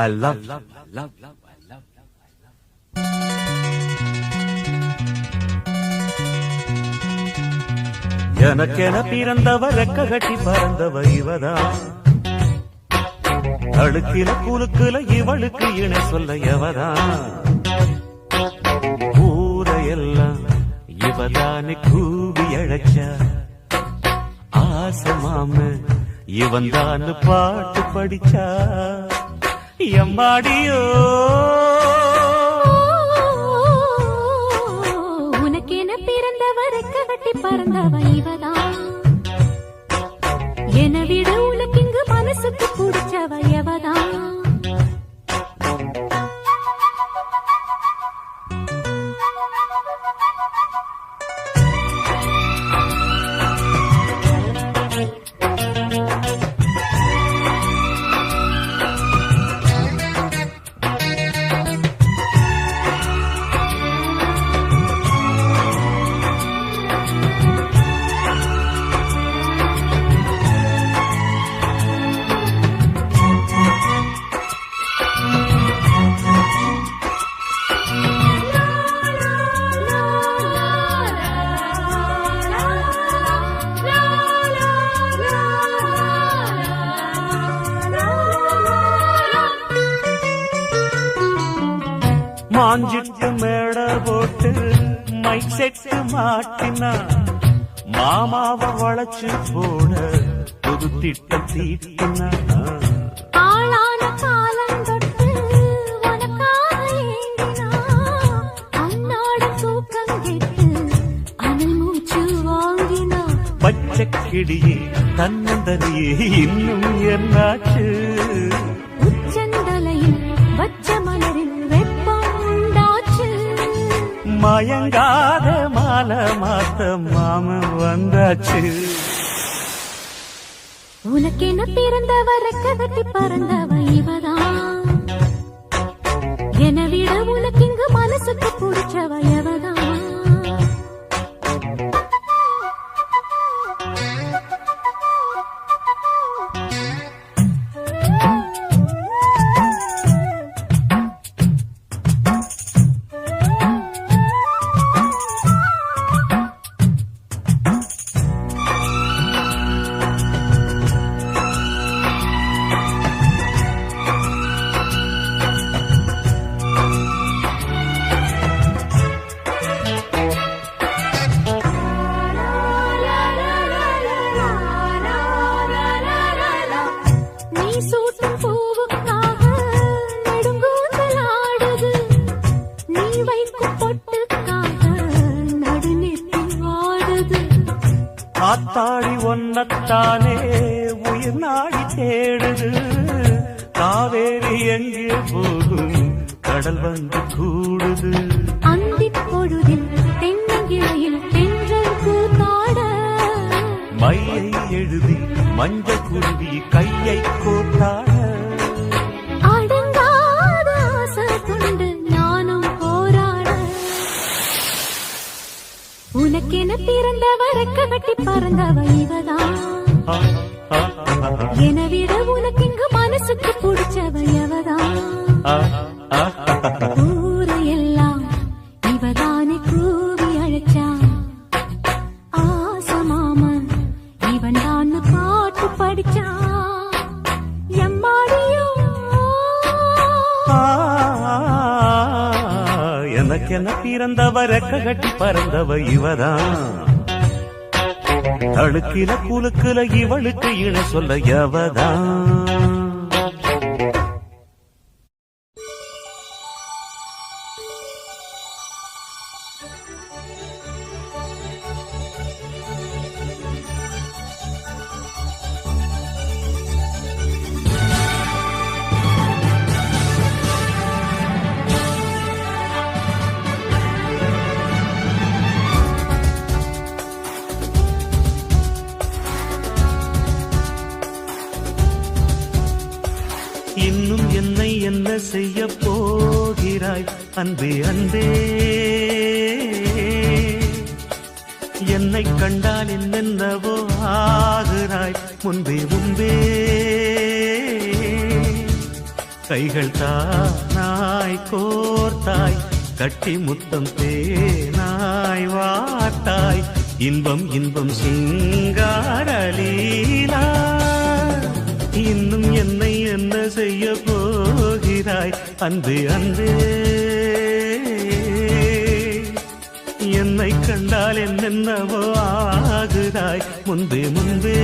S3: I love.
S1: எனக்கென பிறந்தவ ரெக்க கட்டி பறந்தவ இவதான். அழுக்கில குலுக்குல இவளுக்கு இணை சொல்ல எவதான். ஊரையெல்லாம் இவதானே கூவி அழைச்சா. ஆசை மாம இவன் தான் பாட்டு படிச்சா. எம்மாடியோ
S2: உனக்கென பிறந்தவர் கட்டி பறந்தவ இவதான். என விட உனக்கு இங்கு மனசுக்கு பிடிச்சவ எவதான்.
S1: மாஞ்சிட்டு மேட போட்டு மைக் செட்டு மாட்டினா. மாமாவை வளைச்சு போட புது திட்டம் தீட்டினா.
S2: ஆளான காலம் தொட்டு உனக்காக ஏங்கினா. அன்னாட தூக்கம் கெட்டு அனல் மூச்சு வாங்கினா.
S1: பச்சை கிடியே தன்னந்தனியே இன்னும் என்னாச்சு.
S2: உச்சந்தலையில் வச்ச மலரில் வெப்பம் உண்டாச்சு.
S1: மயங்காத மாலை மாத்த மாமன் வந்தாச்சு.
S2: உனக்கென பிறந்தவர் கட்டி பறந்தவ இவதான். என விட உனக்கு இங்கு மனசுக்கு பிடிச்சவ எவதான்.
S1: ஆத்தாடி ஒன்னத்தானே உயிர் நாடி தேடுது. காவேரி எங்கே போகும் கடல் வந்து கூடுது.
S2: அந்திப் பொழுதில் தென்னங்கிளையில் தென்றல் கூத்தாட.
S1: மையை எழுதி மஞ்ச குருவி கையை கோத்தாட.
S2: அடங்காத ஆசை கொண்டு நானும் போராட. உனக்கென பிறந்தவர் கட்டி பறந்தவ இவதான். என விட உனக்கு இங்கு மனசுக்கு பிடிச்சவ எவதான். ஊரையெல்லாம் இவதானே கூவி அழைச்சா. ஆசை மாமன் இவன் தான் பாட்டு படிச்சா. எம்மாடியோ
S1: எனக்கென பிறந்தவ கட்டி பறந்தவ இவதான். தழுக்கில குலுக்குல இவளுக்கு இணை சொல்ல எவதான். இன்னும் என்னை என்ன செய்ய போகிறாய் அன்பே அன்பே, என்னை கண்டால் என்னென்னவோ ஆகிறாய் முன்பே முன்பே. கைகள் தானாய் கோர்த்தாய், கட்டி முத்தம் தேனாய் வார்த்தாய், இன்பம் இன்பம் சிங்காரலீலா. இன்னும் என்னை என்ன செய்ய போகிறாய் அன்பே அன்பே, என்னை கண்டால் என்னென்னவோ ஆகுதாய் முன்பே முன்பே.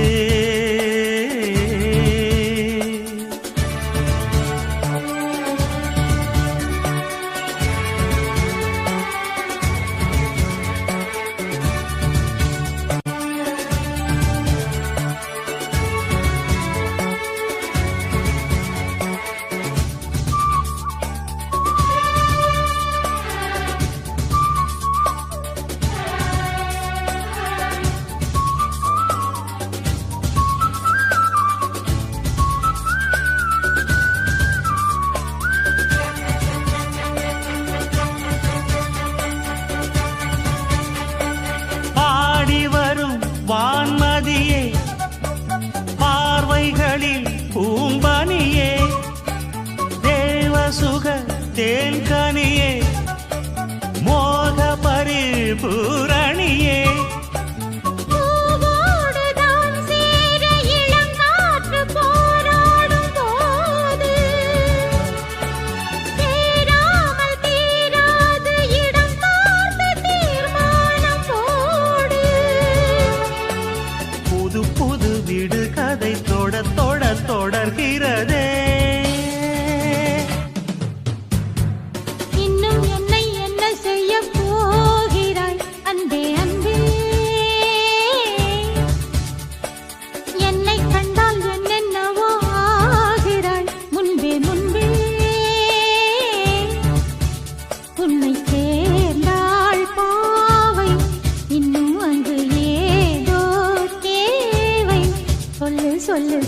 S1: வான்மதியே, பார்வைகளில் பூம்பனியே, தேவசுக தேன்கனியே, மோக பரிபூரணியே, தொடர்கிறதே.
S2: இன்னும் என்னை என்ன செய்ய போகிறாய் அன்பே அன்பே, என்னை கண்டால் என்னென்னவோ ஆகிறாய் முன்பே முன்பே. உன்னை சேர்ந்தாள் பாவை, இன்னும் அங்கு ஏதோ தேவை, சொல்லு சொல்லு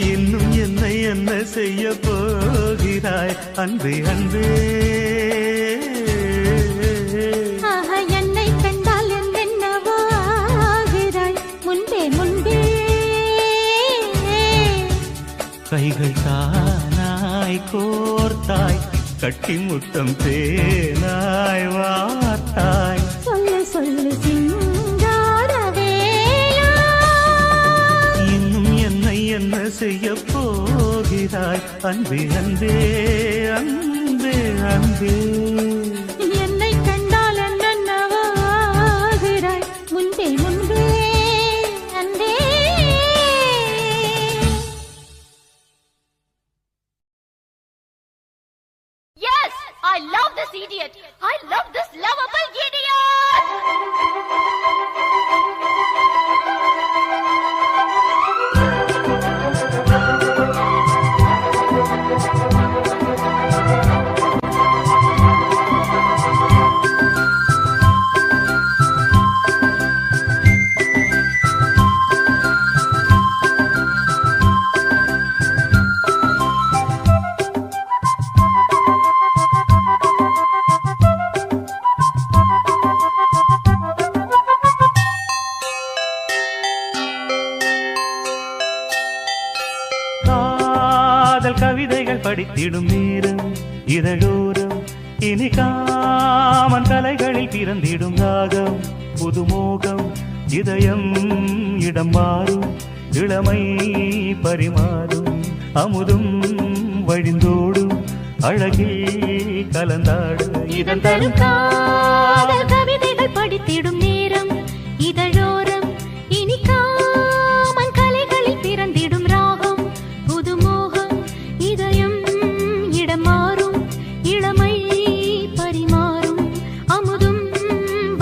S1: இன்னும் என்னை என்ன செய்ய போகிறாய் அன்பே அன்பே,
S2: என்னை கண்டால் என்னென்னவோ ஆகிறாய் முன்பே முன்பே.
S1: கைகள் தானாய் கோர்த்தாய், கட்டி முத்தம் தேனாய் வார்த்தாய்,
S2: சொல்லு சொல்லு
S1: என்ன செய்ய போகிறாய் அன்பே அன்பே அன்பே அன்பே.
S2: என்னை கண்டால் என்னென்னவோ ஆகிறாய் முன்பே முன்பே அன்பே.
S3: Yes, I love this idiot. I love this lovable idiot.
S1: காதல் கவிதைகள் படித்திடும் நேரம் இதழோரம் இனி காமன் கலைகளில் பிறந்திடும் ராகம் புதுமோகம் இதயம் இடம் மாறும் இளமை பரிமாறும் அமுதும் வழிந்தோடும் அழகில் கலந்தாடு
S2: இதன் தரும் காதல் கவிதைகள் படித்திடும் நேரம் இதழோரம் இனி காமன் கலைகளில் பிறந்திடும் ராகம் புதுமோகம் இதயம் இடம் மாறும் இளமை பரிமாறும் அமுதும்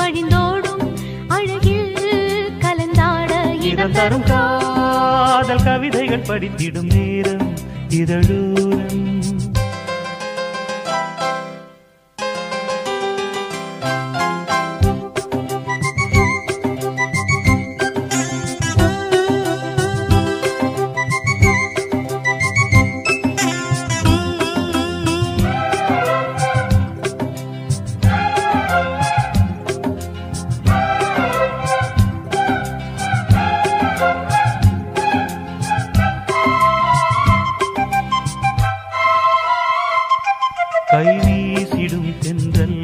S2: வழிந்தோடும் அழகில் கலந்தாட
S1: இதன் தரும் காதல் கவிதைகள் படித்திடும் நேரம் இதழோரம் கை வீசிடும் தென்றல்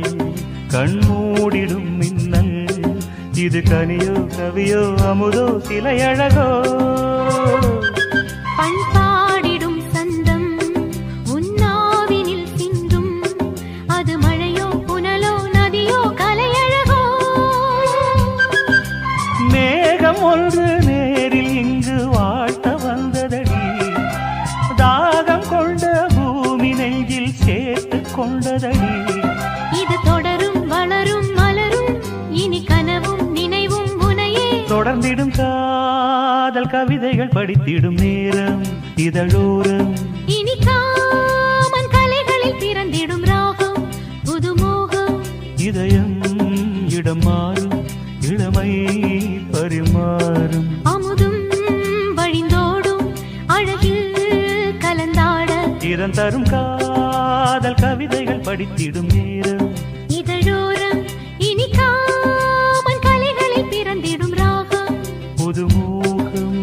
S1: கண்மூடிடும் மின்னல் இது கனியோ கவியோ அமுதோ சிலையழகோ
S2: பண்பாடிடும் சந்தம் உன்னாவினில் சிந்தும் அது மழையோ புனலோ நதியோ கலையழகோ
S1: மேகம் ஒன்று நேரில் இங்கு வாழ்த்த வந்ததடி தாகம் கொண்ட பூமி நெஞ்சில் சேர்த்து கொண்டதடி
S2: இது தொடரும் வளரும் மலரும் இனி கனவும் நினைவும் முனையே
S1: தொடர்ந்திடும் காதல் கவிதைகள் படித்திடும் நேரம் இதழோரம்
S2: இனி காமன் கலைகளில் பிறந்திடும் ராகம் புதுமோகம்
S1: இதயம் இடம் மாறும் இளமை பரிமாறும்
S2: அமுதும் வழிந்தோடும் அழகில் கலந்தாட
S1: இதன் தரும் காதல் கவிதைகள் படித்திடும் நேரம்
S2: இதழோரம் இனி காமன் கலைகளில் பிறந்திடும் ராகம்
S1: புதுமோகம்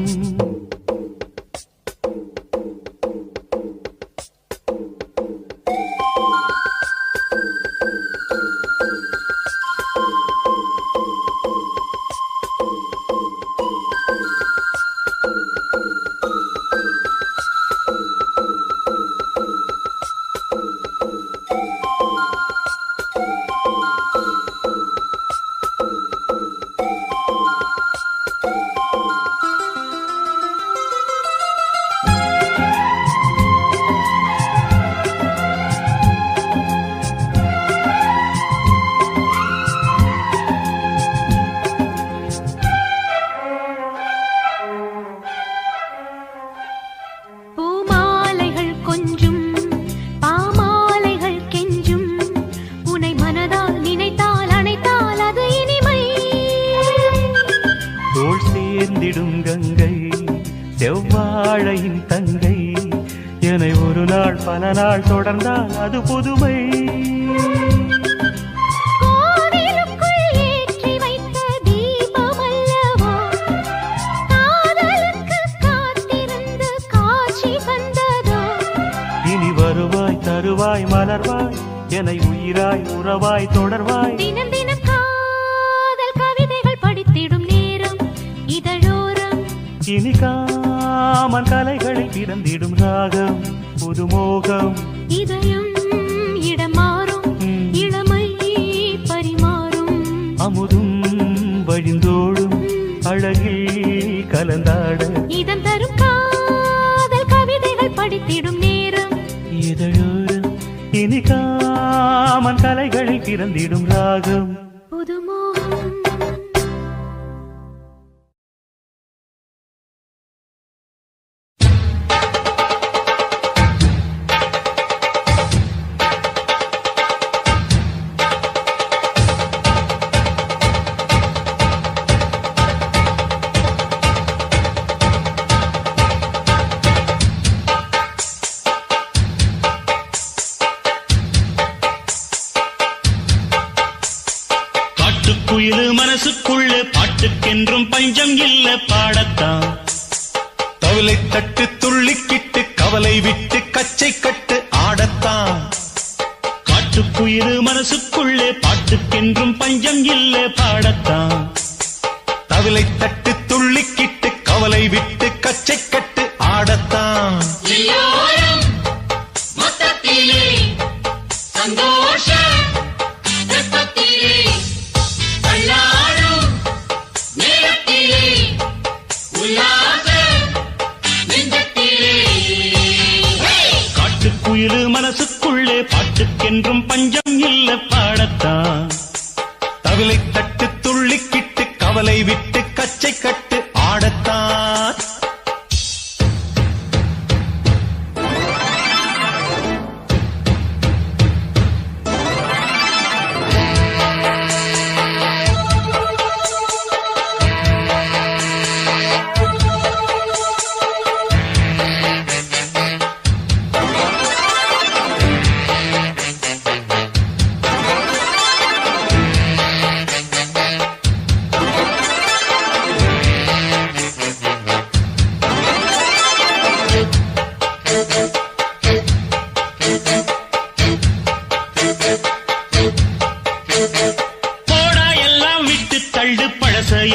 S2: பூமாலைகள் கொஞ்சும் பாமாலைகள் கெஞ்சும் உனை மனதால் நினைத்தால் அணைத்தால் அது இனிமை
S1: தோள் சேர்ந்திடும் கங்கை செவ்வாழையின் தங்கை என்னை ஒரு நாள் பல நாள் தொடர்ந்தால் அது புதுமை
S2: கோவிலுக்குள் ஏற்றி வைத்த தீபம் அல்லவோ காதலுக்கு காத்திருந்து காட்சி தந்ததோ
S1: இனி வருவாய் தருவாய் மலர்வாய் என்னை உயிராய் உறவாய் தொடர்வாய்
S2: தினம் தினம் காதல் கவிதைகள் படித்திடும் நேரம் இதழோரம்
S1: இனி காமன் கலைகளில் பிறந்திடும் ராகம் புதுமோகம்
S2: இதயம் இடம் மாறும் இளமை பரிமாறும்
S1: அமுதும் வழிந்தோடும் அழகில் கலந்தாட
S2: இதம் தரும் காதல் கவிதைகள் படித்திடும் நேரம்
S1: இதழோரம் இனி காமன் கலைகளில் பிறந்திடும் ராகம்
S2: புதுமோகம்
S1: குயிலு மனசுக்குள்ள பாட்டுக்கென்றும் பஞ்சம் இல்ல பாடத்தான்
S4: தவளை தட்டு துள்ளிக்கிட்டு கவலை விட்டு கச்சை கட்டு ஆடத்தான்.
S1: காட்டுக்குயிரு மனசுக்குள்ளே பாட்டுக்கென்றும் பஞ்சம் இல்ல பாடத்தான்.
S4: தவிலை தட்டு துள்ளிக்கிட்டு கவலை விட்டு கச்சை கட்டு ஆடத்தான்.
S1: காட்டுக்குயிரு மனசுக்குள்ளே பாட்டுக்கென்றும் பஞ்சம் இல்ல பாடத்தான்.
S4: தவிலை தட்டு துள்ளிக்கிட்டு கவலை விட்டு கச்சை கட்டு ஆடத்தான்.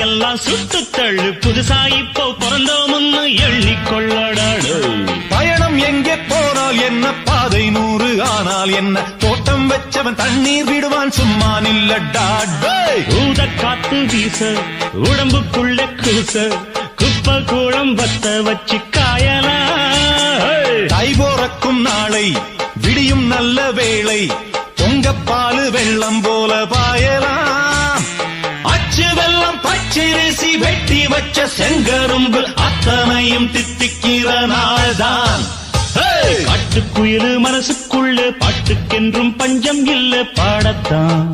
S1: எல்லாம் சுட்டு தள்ளு புதுசா இப்போ பிறந்தோம்னு எண்ணிக்கொள்ளடாடு.
S4: பயணம் எங்கே போனால் என்ன பாதை 100 ஆனால் என்ன தோட்டம் வச்சவன் தண்ணீர் விடுவான் சும்மா நில்லடா.
S1: ஊத காத்து வீச உடம்புக்குள்ள கூச குப்பை கூடம் வத்த வச்சு காயலா.
S4: தை போறக்கும் நாளை விடியும் நல்ல வேளை பொங்கப்பாலு வெள்ளம் போல பாயலாம். அச்சு வெள்ளம் பச்சரிசி வெட்டி வச்ச செங்கரும்பு அத்தனையும் தித்திக்கிற நாள்தான்.
S1: காட்டுக்குயிரு மனசுக்குள்ளே பாட்டுக்கென்றும் பஞ்சம் இல்ல பாடத்தான்.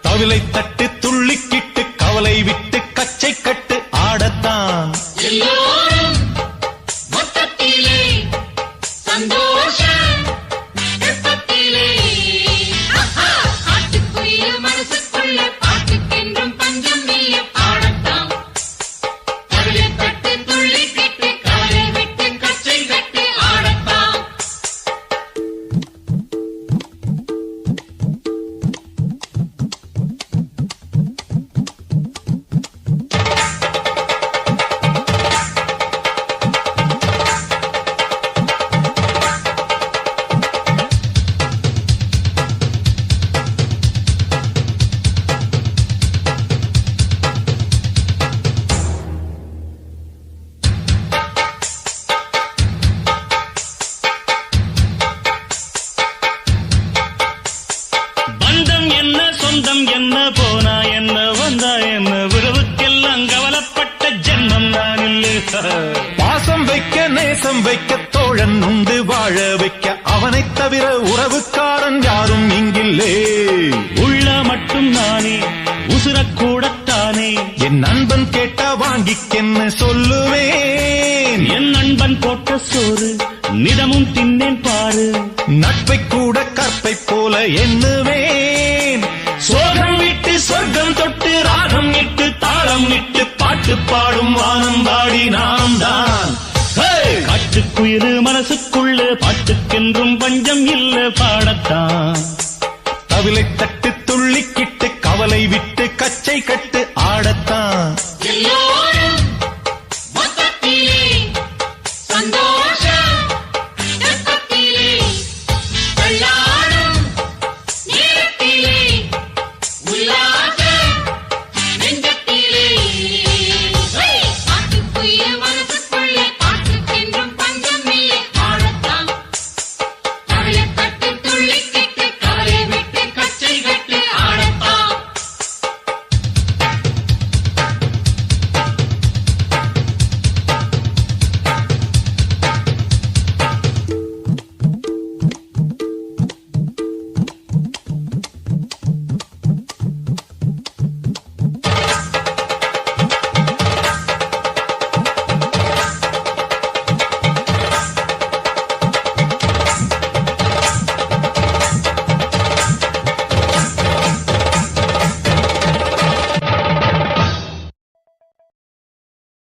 S4: தவிலை தட்டு துள்ளிக்கிட்டு கவலை விட்டு கச்சை கட்டு ஆடத்தான்.
S1: என்ன போனா என்ன வந்தா என்ன உறவுக்கெல்லாம் கவலைப்பட்ட ஜென்மம் நான் இல்லை.
S4: பாசம் வைக்க நேசம் வைக்க தோழன் உண்டு வாழ வைக்க அவனைத் தவிர உறவுக்காரன் யாரும் இங்கில்லே.
S1: உள்ள மட்டும் நானே உசுரக்கூடத்தானே
S4: என் நண்பன் கேட்டா வாங்கிக்கென்னு சொல்லுவேன்.
S1: என் நண்பன் போட்ட சோறு நிதமும் தின்னேன் பாரு.
S4: நட்பை கூட கற்பை போல எண்ணுவேன்.
S1: சோகம் விட்டு சொர்க்கம் தொட்டு ராகம் இட்டு தாளம் இட்டு பாட்டு பாடும் வானம் பாடி நாம் தான். காட்டுக்குயிரு மனசுக்குள்ள பாட்டுக்கென்றும் பஞ்சம் இல்ல பாடத்தான்.
S4: தவிலை தட்டு துள்ளிக்கிட்டு கவலை விட்டு கச்சை கட்டு ஆடத்தான்.